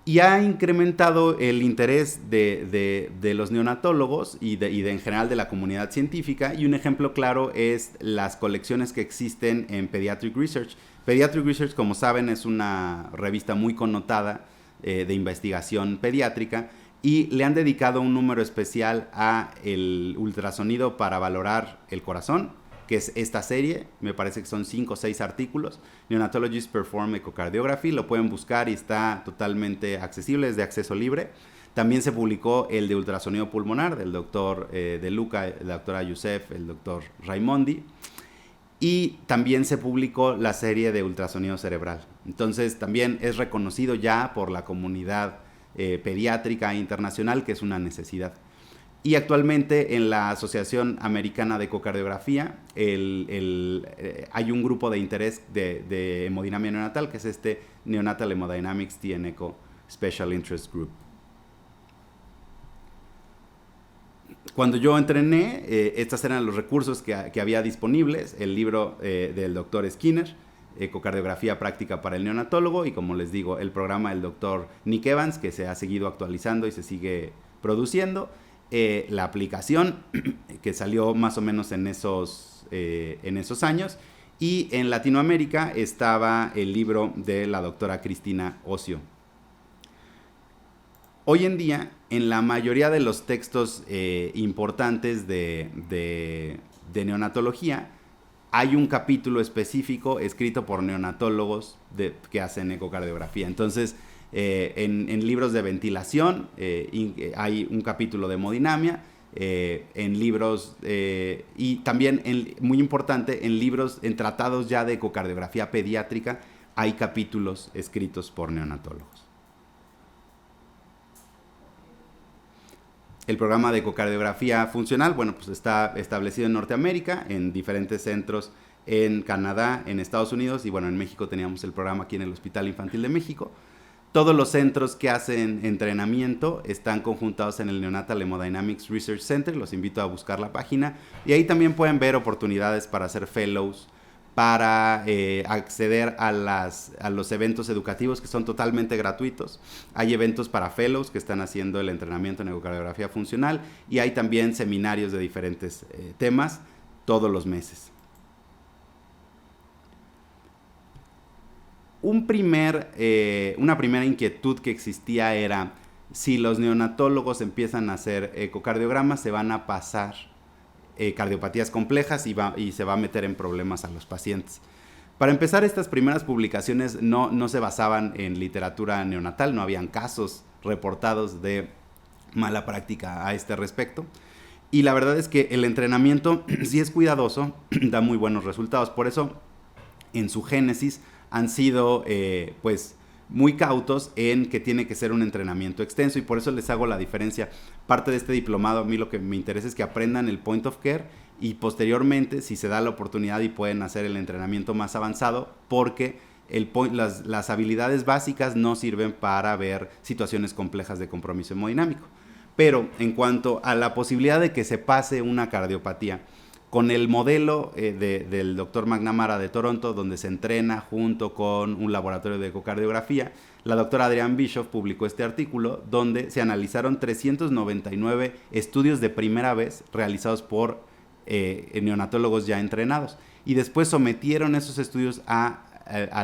Y ha incrementado el interés de los neonatólogos y en general de la comunidad científica. Y un ejemplo claro es las colecciones que existen en Pediatric Research. Pediatric Research, como saben, es una revista muy connotada de investigación pediátrica y le han dedicado un número especial a el ultrasonido para valorar el corazón, que es esta serie. Me parece que son 5 o 6 artículos. Neonatologists Perform Echocardiography. Lo pueden buscar y está totalmente accesible, es de acceso libre. También se publicó el de ultrasonido pulmonar del doctor De Luca, la doctora Youssef, el doctor Raimondi. Y también se publicó la serie de ultrasonido cerebral. Entonces también es reconocido ya por la comunidad pediátrica internacional que es una necesidad. Y actualmente en la Asociación Americana de Ecocardiografía hay un grupo de interés de hemodinamia neonatal, que es este Neonatal Hemodynamics TN Echo Special Interest Group. Cuando yo entrené, estos eran los recursos que había disponibles, el libro del doctor Skinner, Ecocardiografía práctica para el neonatólogo, y como les digo, el programa del doctor Nick Evans, que se ha seguido actualizando y se sigue produciendo, la aplicación que salió más o menos en esos años, y en Latinoamérica estaba el libro de la doctora Cristina Ocio. Hoy en día, en la mayoría de los textos importantes de neonatología, hay un capítulo específico escrito por neonatólogos que hacen ecocardiografía. Entonces, en libros de ventilación hay un capítulo de hemodinamia, en libros, y también, muy importante, en tratados ya de ecocardiografía pediátrica, hay capítulos escritos por neonatólogos. El programa de ecocardiografía funcional, bueno, pues está establecido en Norteamérica, en diferentes centros en Canadá, en Estados Unidos, y bueno, en México teníamos el programa aquí en el Hospital Infantil de México. Todos los centros que hacen entrenamiento están conjuntados en el Neonatal Hemodynamics Research Center. Los invito a buscar la página. Y ahí también pueden ver oportunidades para hacer fellows, para acceder a los eventos educativos que son totalmente gratuitos. Hay eventos para fellows que están haciendo el entrenamiento en ecocardiografía funcional, y hay también seminarios de diferentes temas todos los meses. Una primera inquietud que existía era: si los neonatólogos empiezan a hacer ecocardiogramas, se van a pasar cardiopatías complejas y se va a meter en problemas a los pacientes. Para empezar, estas primeras publicaciones no se basaban en literatura neonatal, no habían casos reportados de mala práctica a este respecto. Y la verdad es que el entrenamiento, si es cuidadoso, da muy buenos resultados. Por eso, en su génesis, han sido pues muy cautos en que tiene que ser un entrenamiento extenso, y por eso les hago la diferencia. Parte de este diplomado, a mí lo que me interesa es que aprendan el point of care, y posteriormente, si se da la oportunidad y pueden hacer el entrenamiento más avanzado, porque las habilidades básicas no sirven para ver situaciones complejas de compromiso hemodinámico. Pero en cuanto a la posibilidad de que se pase una cardiopatía, con el modelo del doctor McNamara de Toronto, donde se entrena junto con un laboratorio de ecocardiografía, la doctora Adrienne Bischoff publicó este artículo donde se analizaron 399 estudios de primera vez realizados por neonatólogos ya entrenados, y después sometieron esos estudios a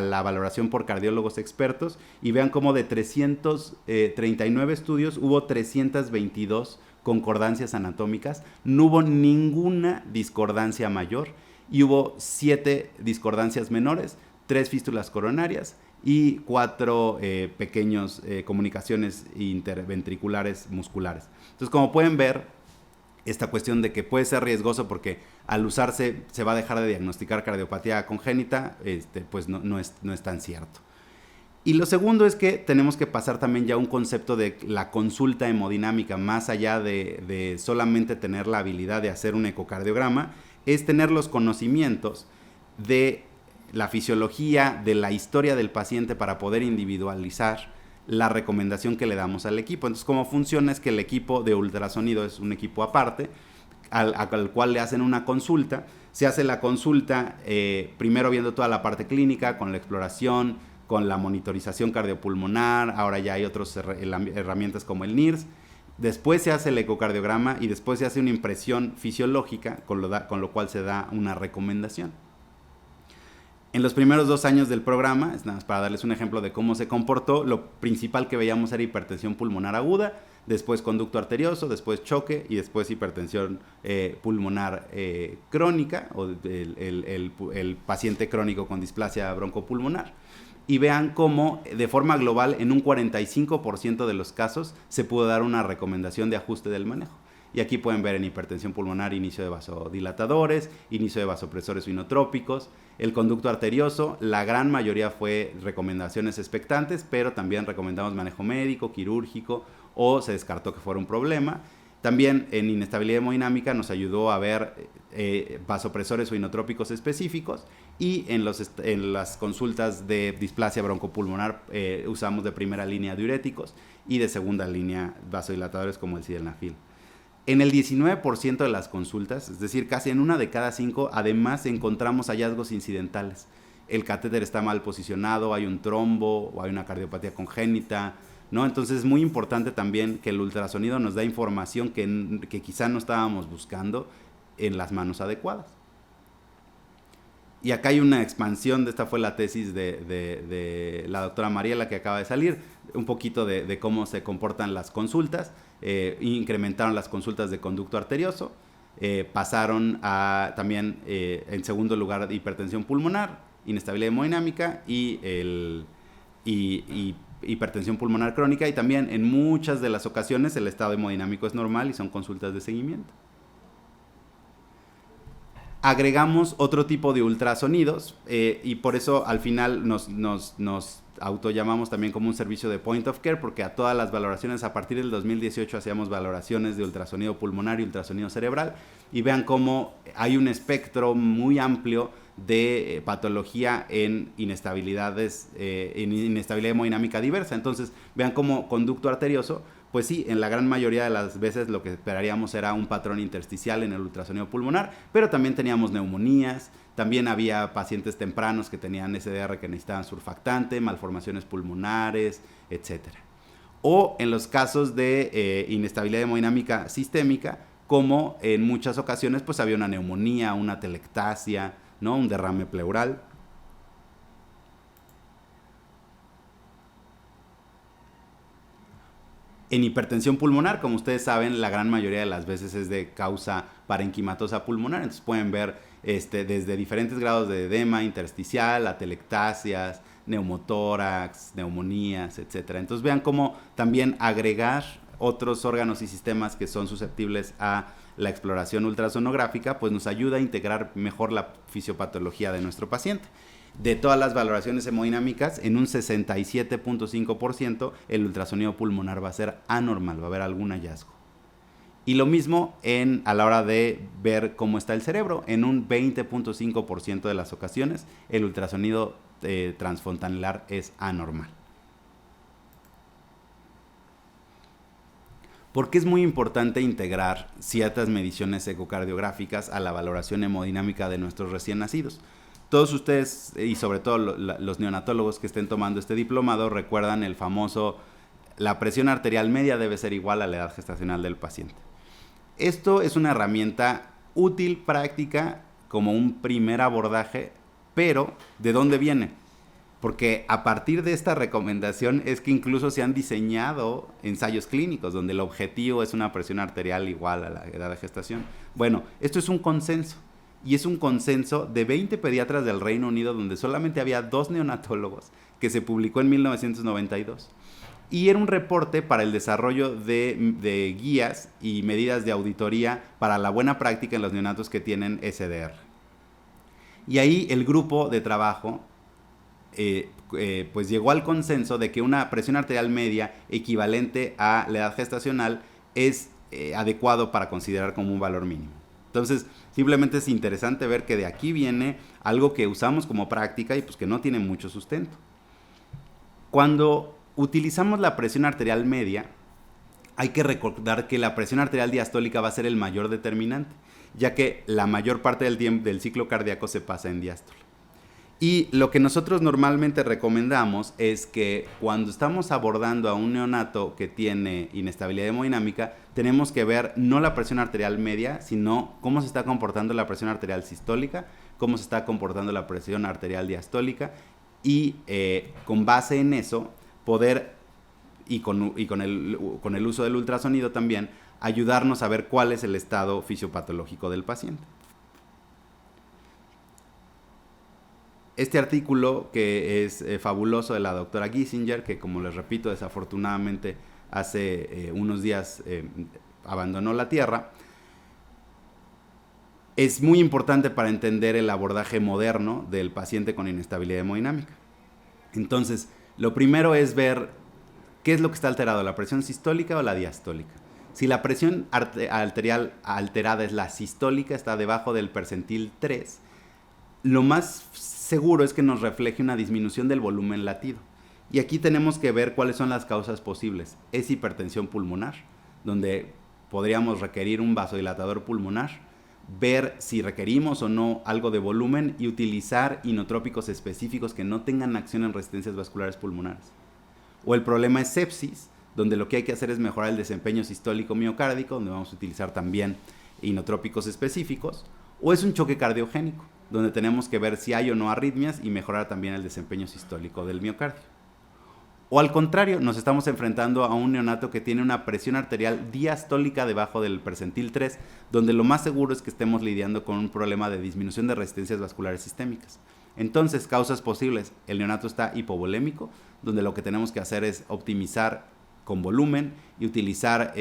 la valoración por cardiólogos expertos, y vean cómo de 339 estudios hubo 322 concordancias anatómicas, no hubo ninguna discordancia mayor, y hubo 7 discordancias menores, 3 fístulas coronarias y 4 pequeños comunicaciones interventriculares musculares. Entonces, como pueden ver, esta cuestión de que puede ser riesgoso porque al usarse se va a dejar de diagnosticar cardiopatía congénita, pues no es tan cierto. Y lo segundo es que tenemos que pasar también ya a un concepto de la consulta hemodinámica, más allá de solamente tener la habilidad de hacer un ecocardiograma, es tener los conocimientos de la fisiología, de la historia del paciente, para poder individualizar la recomendación que le damos al equipo. Entonces, cómo funciona es que el equipo de ultrasonido es un equipo aparte, al cual le hacen una consulta. Se hace la consulta primero viendo toda la parte clínica, con la exploración, con la monitorización cardiopulmonar. Ahora ya hay otras herramientas como el NIRS. Después se hace el ecocardiograma y después se hace una impresión fisiológica, con lo cual se da una recomendación. En los primeros 2 años del programa, es nada más para darles un ejemplo de cómo se comportó, lo principal que veíamos era hipertensión pulmonar aguda, después conducto arterioso, después choque y después hipertensión pulmonar crónica, o el paciente crónico con displasia broncopulmonar. Y vean cómo de forma global en un 45% de los casos se pudo dar una recomendación de ajuste del manejo. Y aquí pueden ver en hipertensión pulmonar inicio de vasodilatadores, inicio de vasopresores inotrópicos. El conducto arterioso, la gran mayoría fue recomendaciones expectantes, pero también recomendamos manejo médico, quirúrgico, o se descartó que fuera un problema. También en inestabilidad hemodinámica nos ayudó a ver vasopresores o inotrópicos específicos, y en las consultas de displasia broncopulmonar usamos de primera línea diuréticos y de segunda línea vasodilatadores como el sildenafil. En el 19% de las consultas, es decir, casi en una de cada 5, además encontramos hallazgos incidentales. El catéter está mal posicionado, hay un trombo o hay una cardiopatía congénita, ¿no? Entonces es muy importante también que el ultrasonido nos da información que quizá no estábamos buscando en las manos adecuadas. Y acá hay una expansión, esta fue la tesis de la doctora Mariela que acaba de salir, un poquito de cómo se comportan las consultas, incrementaron las consultas de conducto arterioso, pasaron a también en segundo lugar hipertensión pulmonar, inestabilidad hemodinámica y hipertensión pulmonar crónica, y también en muchas de las ocasiones el estado hemodinámico es normal y son consultas de seguimiento. Agregamos otro tipo de ultrasonidos y por eso al final nos autollamamos también como un servicio de point of care, porque a todas las valoraciones a partir del 2018 hacíamos valoraciones de ultrasonido pulmonar y ultrasonido cerebral, y vean cómo hay un espectro muy amplio de patología en inestabilidades, en inestabilidad hemodinámica diversa. Entonces vean cómo conducto arterioso, pues sí, en la gran mayoría de las veces lo que esperaríamos era un patrón intersticial en el ultrasonido pulmonar, pero también teníamos neumonías, también había pacientes tempranos que tenían SDR que necesitaban surfactante, malformaciones pulmonares, etc. O en los casos de inestabilidad hemodinámica sistémica, como en muchas ocasiones pues había una neumonía, una telectasia, ¿no? Un derrame pleural. En hipertensión pulmonar, como ustedes saben, la gran mayoría de las veces es de causa parenquimatosa pulmonar. Entonces pueden ver desde diferentes grados de edema intersticial, atelectasias, neumotórax, neumonías, etc. Entonces vean cómo también agregar otros órganos y sistemas que son susceptibles a la exploración ultrasonográfica, pues nos ayuda a integrar mejor la fisiopatología de nuestro paciente. De todas las valoraciones hemodinámicas, en un 67.5% el ultrasonido pulmonar va a ser anormal, va a haber algún hallazgo. Y lo mismo a la hora de ver cómo está el cerebro, en un 20.5% de las ocasiones el ultrasonido transfontanelar es anormal. ¿Por qué es muy importante integrar ciertas mediciones ecocardiográficas a la valoración hemodinámica de nuestros recién nacidos? Todos ustedes, y sobre todo los neonatólogos que estén tomando este diplomado, recuerdan el famoso, la presión arterial media debe ser igual a la edad gestacional del paciente. Esto es una herramienta útil, práctica, como un primer abordaje, pero ¿de dónde viene? Porque a partir de esta recomendación es que incluso se han diseñado ensayos clínicos donde el objetivo es una presión arterial igual a la edad de gestación. Bueno, esto es un consenso. Y es un consenso de 20 pediatras del Reino Unido, donde solamente había 2 neonatólogos, que se publicó en 1992. Y era un reporte para el desarrollo de guías y medidas de auditoría para la buena práctica en los neonatos que tienen SDR. Y ahí el grupo de trabajo pues llegó al consenso de que una presión arterial media equivalente a la edad gestacional es adecuado para considerar como un valor mínimo. Entonces, simplemente es interesante ver que de aquí viene algo que usamos como práctica y pues que no tiene mucho sustento. Cuando utilizamos la presión arterial media, hay que recordar que la presión arterial diastólica va a ser el mayor determinante, ya que la mayor parte del tiempo del ciclo cardíaco se pasa en diástole. Y lo que nosotros normalmente recomendamos es que cuando estamos abordando a un neonato que tiene inestabilidad hemodinámica, tenemos que ver no la presión arterial media, sino cómo se está comportando la presión arterial sistólica, cómo se está comportando la presión arterial diastólica, y con base en eso poder, y con el uso del ultrasonido también, ayudarnos a ver cuál es el estado fisiopatológico del paciente. Este artículo, que es fabuloso, de la doctora Giesinger, que como les repito, desafortunadamente hace unos días abandonó la Tierra, es muy importante para entender el abordaje moderno del paciente con inestabilidad hemodinámica. Entonces, lo primero es ver qué es lo que está alterado, la presión sistólica o la diastólica. Si la presión arterial alterada es la sistólica, está debajo del percentil 3, lo más seguro es que nos refleje una disminución del volumen latido. Y aquí tenemos que ver cuáles son las causas posibles. Es hipertensión pulmonar, donde podríamos requerir un vasodilatador pulmonar, ver si requerimos o no algo de volumen y utilizar inotrópicos específicos que no tengan acción en resistencias vasculares pulmonares. O el problema es sepsis, donde lo que hay que hacer es mejorar el desempeño sistólico miocárdico, donde vamos a utilizar también inotrópicos específicos. O es un choque cardiogénico, donde tenemos que ver si hay o no arritmias y mejorar también el desempeño sistólico del miocardio. O al contrario, nos estamos enfrentando a un neonato que tiene una presión arterial diastólica debajo del percentil 3, donde lo más seguro es que estemos lidiando con un problema de disminución de resistencias vasculares sistémicas. Entonces, causas posibles: el neonato está hipovolémico, donde lo que tenemos que hacer es optimizar con volumen y utilizar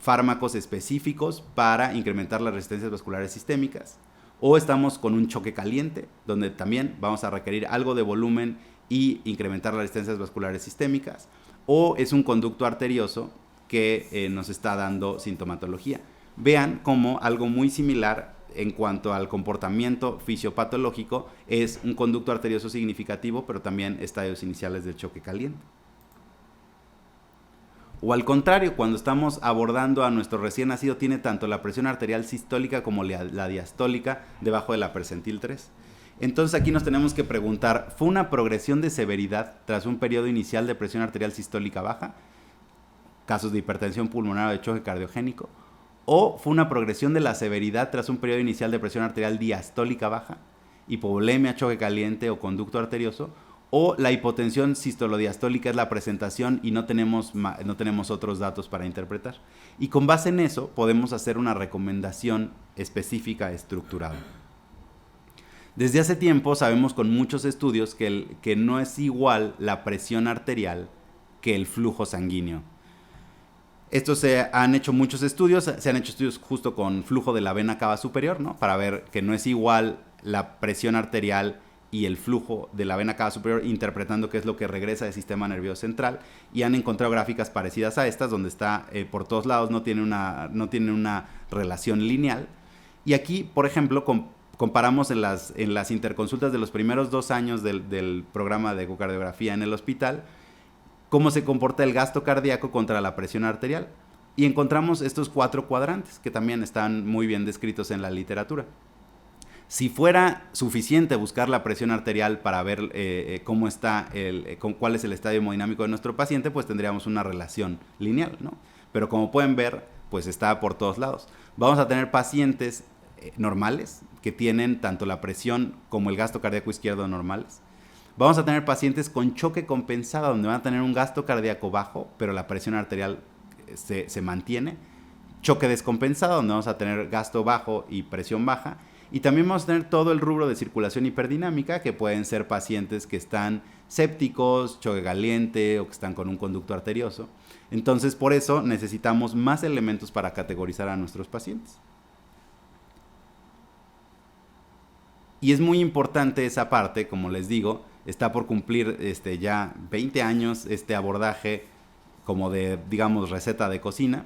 fármacos específicos para incrementar las resistencias vasculares sistémicas. O estamos con un choque caliente, donde también vamos a requerir algo de volumen y incrementar las resistencias vasculares sistémicas. O es un conducto arterioso que nos está dando sintomatología. Vean cómo algo muy similar en cuanto al comportamiento fisiopatológico es un conducto arterioso significativo, pero también estadios iniciales del choque caliente. O al contrario, cuando estamos abordando a nuestro recién nacido, tiene tanto la presión arterial sistólica como la diastólica debajo de la percentil 3. Entonces aquí nos tenemos que preguntar, ¿fue una progresión de severidad tras un periodo inicial de presión arterial sistólica baja? Casos de hipertensión pulmonar o de choque cardiogénico. ¿O fue una progresión de la severidad tras un periodo inicial de presión arterial diastólica baja? Hipovolemia, choque caliente o conducto arterioso. O la hipotensión sistolodiastólica es la presentación y no tenemos otros datos para interpretar. Y con base en eso podemos hacer una recomendación específica estructurada. Desde hace tiempo sabemos con muchos estudios que no es igual la presión arterial que el flujo sanguíneo. Estos se han hecho muchos estudios, se han hecho estudios justo con flujo de la vena cava superior, ¿no? Para ver que no es igual la presión arterial y el flujo de la vena cava superior, interpretando qué es lo que regresa del sistema nervioso central, y han encontrado gráficas parecidas a estas, donde está por todos lados, no tiene una relación lineal. Y aquí, por ejemplo, comparamos en las interconsultas de los primeros 2 años del programa de ecocardiografía en el hospital, cómo se comporta el gasto cardíaco contra la presión arterial. Y encontramos estos 4 cuadrantes, que también están muy bien descritos en la literatura. Si fuera suficiente buscar la presión arterial para ver cómo está, cuál es el estadio hemodinámico de nuestro paciente, pues tendríamos una relación lineal, ¿no? Pero como pueden ver, pues está por todos lados. Vamos a tener pacientes normales, que tienen tanto la presión como el gasto cardíaco izquierdo normales. Vamos a tener pacientes con choque compensado, donde van a tener un gasto cardíaco bajo, pero la presión arterial se mantiene. Choque descompensado, donde vamos a tener gasto bajo y presión baja. Y también vamos a tener todo el rubro de circulación hiperdinamica, que pueden ser pacientes que están sépticos, choque caliente o que están con un conducto arterioso. Entonces, por eso necesitamos más elementos para categorizar a nuestros pacientes. Y es muy importante esa parte, como les digo, está por cumplir ya 20 años este abordaje como de, digamos, receta de cocina,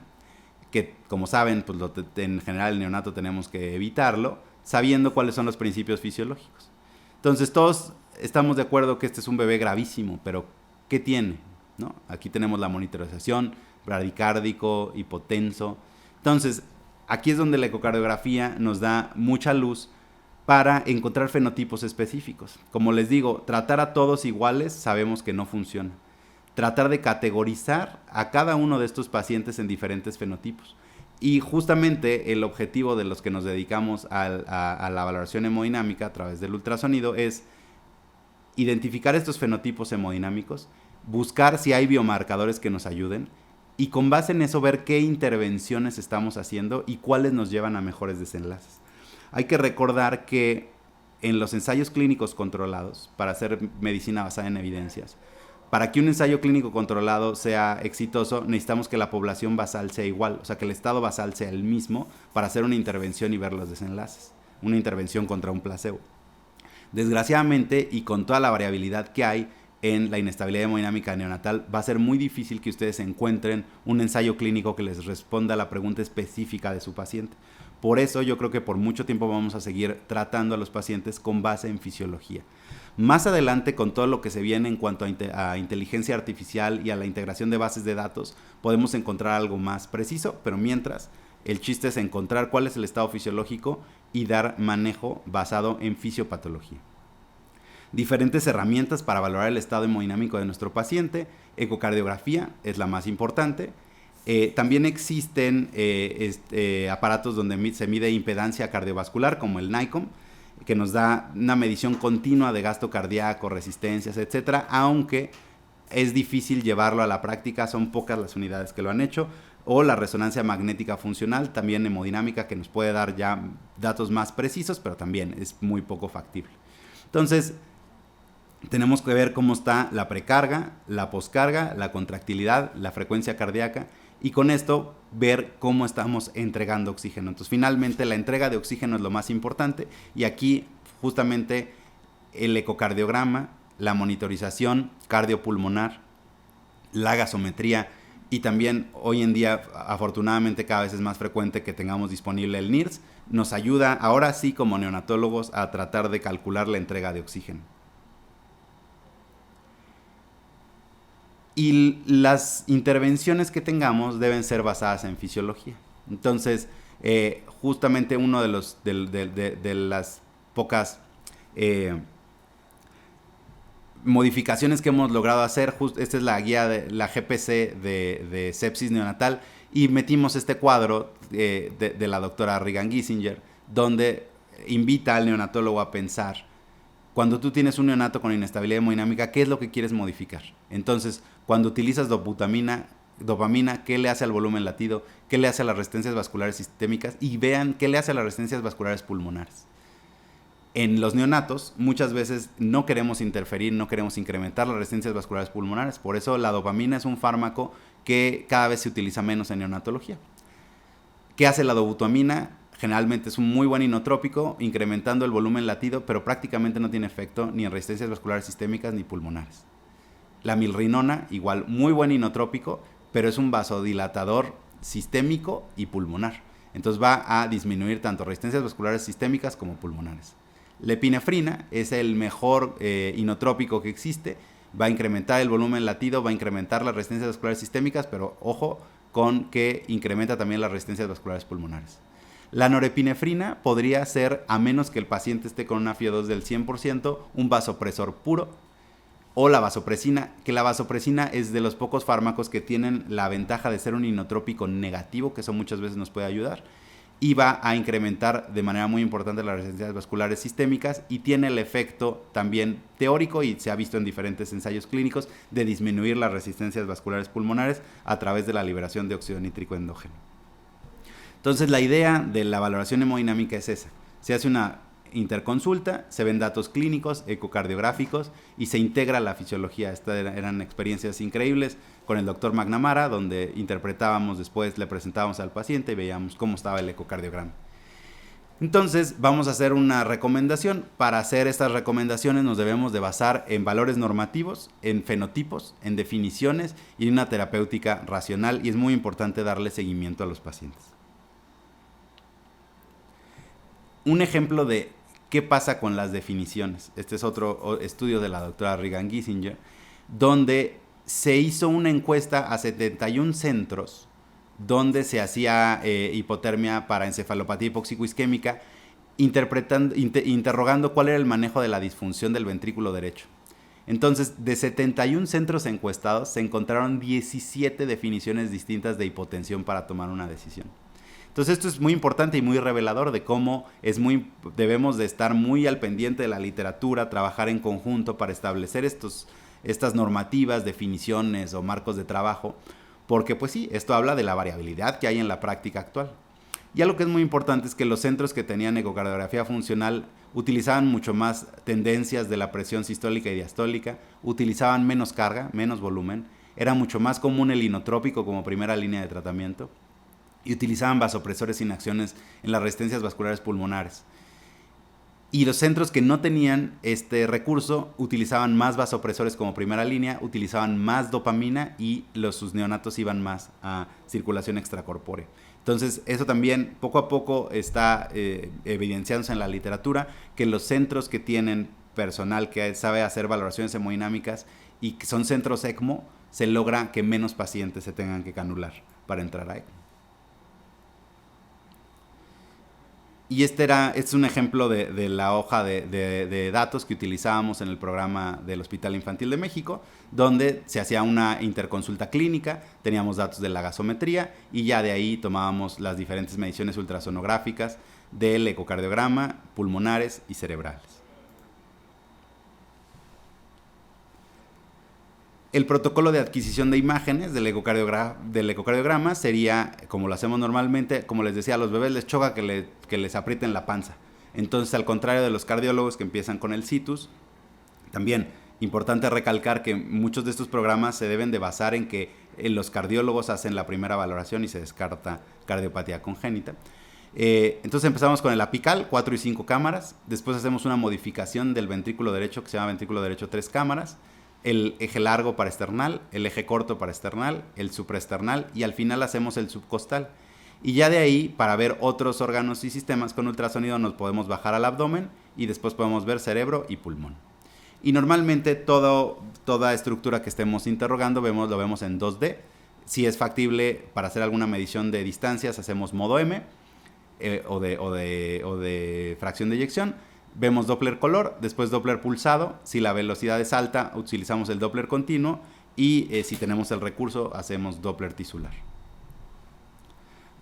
que como saben, pues en general el neonato tenemos que evitarlo, sabiendo cuáles son los principios fisiológicos. Entonces todos estamos de acuerdo que este es un bebé gravísimo, pero ¿qué tiene? ¿No? Aquí tenemos la monitorización, bradicárdico, hipotenso. Entonces, aquí es donde la ecocardiografía nos da mucha luz para encontrar fenotipos específicos. Como les digo, tratar a todos iguales sabemos que no funciona. Tratar de categorizar a cada uno de estos pacientes en diferentes fenotipos. Y justamente el objetivo de los que nos dedicamos a la valoración hemodinámica a través del ultrasonido es identificar estos fenotipos hemodinámicos, buscar si hay biomarcadores que nos ayuden y con base en eso ver qué intervenciones estamos haciendo y cuáles nos llevan a mejores desenlaces. Hay que recordar que en los ensayos clínicos controlados, para hacer medicina basada en evidencias, para que un ensayo clínico controlado sea exitoso, necesitamos que la población basal sea igual, o sea, que el estado basal sea el mismo para hacer una intervención y ver los desenlaces, una intervención contra un placebo. Desgraciadamente, y con toda la variabilidad que hay en la inestabilidad hemodinámica neonatal, va a ser muy difícil que ustedes encuentren un ensayo clínico que les responda a la pregunta específica de su paciente. Por eso yo creo que por mucho tiempo vamos a seguir tratando a los pacientes con base en fisiología. Más adelante, con todo lo que se viene en cuanto a inteligencia artificial y a la integración de bases de datos, podemos encontrar algo más preciso, pero mientras, el chiste es encontrar cuál es el estado fisiológico y dar manejo basado en fisiopatología. Diferentes herramientas para valorar el estado hemodinámico de nuestro paciente. Ecocardiografía es la más importante. También existen aparatos donde se mide impedancia cardiovascular, como el NICOM, que nos da una medición continua de gasto cardíaco, resistencias, etcétera, aunque es difícil llevarlo a la práctica, son pocas las unidades que lo han hecho. O la resonancia magnética funcional, también hemodinámica, que nos puede dar ya datos más precisos, pero también es muy poco factible. Entonces, tenemos que ver cómo está la precarga, la poscarga, la contractilidad, la frecuencia cardíaca, y con esto ver cómo estamos entregando oxígeno. Entonces, finalmente, la entrega de oxígeno es lo más importante, y aquí justamente el ecocardiograma, la monitorización cardiopulmonar, la gasometría, y también hoy en día, afortunadamente, cada vez es más frecuente que tengamos disponible el NIRS, nos ayuda ahora sí como neonatólogos a tratar de calcular la entrega de oxígeno. Y las intervenciones que tengamos deben ser basadas en fisiología. Entonces, justamente uno de las pocas modificaciones que hemos logrado hacer, esta es la guía de la GPC de sepsis neonatal, y metimos este cuadro de la doctora Regan Giesinger, donde invita al neonatólogo a pensar, cuando tú tienes un neonato con inestabilidad hemodinámica, ¿qué es lo que quieres modificar? Entonces, cuando utilizas dopamina, ¿qué le hace al volumen latido? ¿Qué le hace a las resistencias vasculares sistémicas? Y vean qué le hace a las resistencias vasculares pulmonares. En los neonatos, muchas veces no queremos interferir, no queremos incrementar las resistencias vasculares pulmonares. Por eso la dopamina es un fármaco que cada vez se utiliza menos en neonatología. ¿Qué hace la dobutamina? Generalmente es un muy buen inotrópico, incrementando el volumen latido, pero prácticamente no tiene efecto ni en resistencias vasculares sistémicas ni pulmonares. La milrinona, igual, muy buen inotrópico, pero es un vasodilatador sistémico y pulmonar. Entonces va a disminuir tanto resistencias vasculares sistémicas como pulmonares. La epinefrina es el mejor inotrópico que existe, va a incrementar el volumen latido, va a incrementar las resistencias vasculares sistémicas, pero ojo con que incrementa también las resistencias vasculares pulmonares. La norepinefrina podría ser, a menos que el paciente esté con una FiO2 del 100%, un vasopresor puro, o la vasopresina, que la vasopresina es de los pocos fármacos que tienen la ventaja de ser un inotrópico negativo, que eso muchas veces nos puede ayudar, y va a incrementar de manera muy importante las resistencias vasculares sistémicas, y tiene el efecto también teórico, y se ha visto en diferentes ensayos clínicos, de disminuir las resistencias vasculares pulmonares a través de la liberación de óxido nítrico endógeno. Entonces, la idea de la valoración hemodinámica es esa. Se hace una interconsulta, se ven datos clínicos, ecocardiográficos, y se integra la fisiología. Estas eran experiencias increíbles con el doctor McNamara, donde interpretábamos después, le presentábamos al paciente y veíamos cómo estaba el ecocardiograma. Entonces, vamos a hacer una recomendación. Para hacer estas recomendaciones nos debemos de basar en valores normativos, en fenotipos, en definiciones y en una terapéutica racional, y es muy importante darle seguimiento a los pacientes. Un ejemplo de qué pasa con las definiciones. Este es otro estudio de la doctora Regan Giesinger, donde se hizo una encuesta a 71 centros donde se hacía hipotermia para encefalopatía hipoxicoisquémica, interrogando cuál era el manejo de la disfunción del ventrículo derecho. Entonces, de 71 centros encuestados, se encontraron 17 definiciones distintas de hipotensión para tomar una decisión. Entonces, esto es muy importante y muy revelador de cómo debemos de estar muy al pendiente de la literatura, trabajar en conjunto para establecer estas normativas, definiciones o marcos de trabajo, porque pues sí, esto habla de la variabilidad que hay en la práctica actual. Y algo que es muy importante es que los centros que tenían ecocardiografía funcional utilizaban mucho más tendencias de la presión sistólica y diastólica, utilizaban menos carga, menos volumen, era mucho más común el inotrópico como primera línea de tratamiento, y utilizaban vasopresores sin acciones en las resistencias vasculares pulmonares. Y los centros que no tenían este recurso utilizaban más vasopresores como primera línea, utilizaban más dopamina, y sus neonatos iban más a circulación extracorpórea. Entonces, eso también poco a poco está evidenciándose en la literatura, que los centros que tienen personal que sabe hacer valoraciones hemodinámicas y que son centros ECMO, se logra que menos pacientes se tengan que canular para entrar a ECMO. Y este es un ejemplo de la hoja de datos que utilizábamos en el programa del Hospital Infantil de México, donde se hacía una interconsulta clínica, teníamos datos de la gasometría y ya de ahí tomábamos las diferentes mediciones ultrasonográficas del ecocardiograma, pulmonares y cerebrales. El protocolo de adquisición de imágenes del ecocardiograma sería, como lo hacemos normalmente, como les decía, a los bebés les choca que les aprieten la panza. Entonces, al contrario de los cardiólogos que empiezan con el situs, también importante recalcar que muchos de estos programas se deben de basar en que los cardiólogos hacen la primera valoración y se descarta cardiopatía congénita. Entonces empezamos con el apical, 4 y 5 cámaras. Después hacemos una modificación del ventrículo derecho que se llama ventrículo derecho 3 cámaras. El eje largo para esternal, el eje corto para esternal, el supraesternal y al final hacemos el subcostal. Y ya de ahí, para ver otros órganos y sistemas con ultrasonido, nos podemos bajar al abdomen y después podemos ver cerebro y pulmón. Y normalmente toda estructura que estemos interrogando lo vemos en 2D. Si es factible para hacer alguna medición de distancias, hacemos modo M o de fracción de eyección. Vemos Doppler color, después Doppler pulsado. Si la velocidad es alta, utilizamos el Doppler continuo. Y si tenemos el recurso, hacemos Doppler tisular.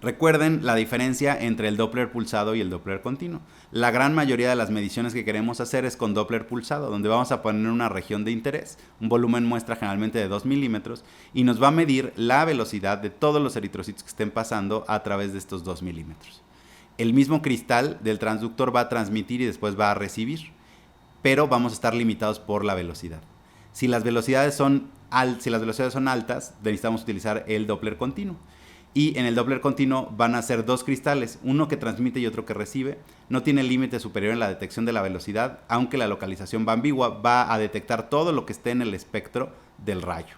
Recuerden la diferencia entre el Doppler pulsado y el Doppler continuo. La gran mayoría de las mediciones que queremos hacer es con Doppler pulsado, donde vamos a poner una región de interés, un volumen muestra generalmente de 2 milímetros, y nos va a medir la velocidad de todos los eritrocitos que estén pasando a través de estos 2 milímetros. El mismo cristal del transductor va a transmitir y después va a recibir, pero vamos a estar limitados por la velocidad. Si las velocidades son altas, necesitamos utilizar el Doppler continuo. Y en el Doppler continuo van a ser 2 cristales, uno que transmite y otro que recibe. No tiene límite superior en la detección de la velocidad, aunque la localización va ambigua, va a detectar todo lo que esté en el espectro del rayo.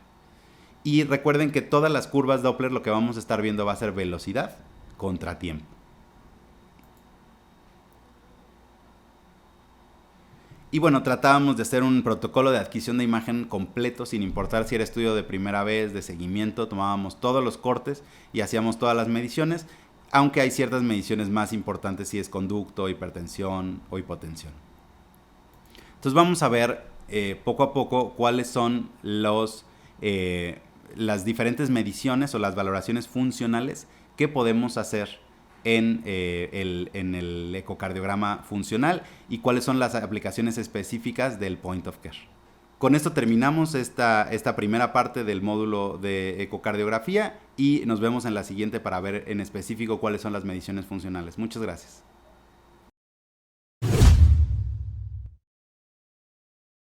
Y recuerden que todas las curvas Doppler lo que vamos a estar viendo va a ser velocidad contra tiempo. Y bueno, tratábamos de hacer un protocolo de adquisición de imagen completo, sin importar si era estudio de primera vez, de seguimiento. Tomábamos todos los cortes y hacíamos todas las mediciones, aunque hay ciertas mediciones más importantes si es conducto, hipertensión o hipotensión. Entonces vamos a ver poco a poco cuáles son las diferentes mediciones o las valoraciones funcionales que podemos hacer en el ecocardiograma funcional y cuáles son las aplicaciones específicas del point of care. Con esto terminamos esta primera parte del módulo de ecocardiografía y nos vemos en la siguiente para ver en específico cuáles son las mediciones funcionales. Muchas gracias.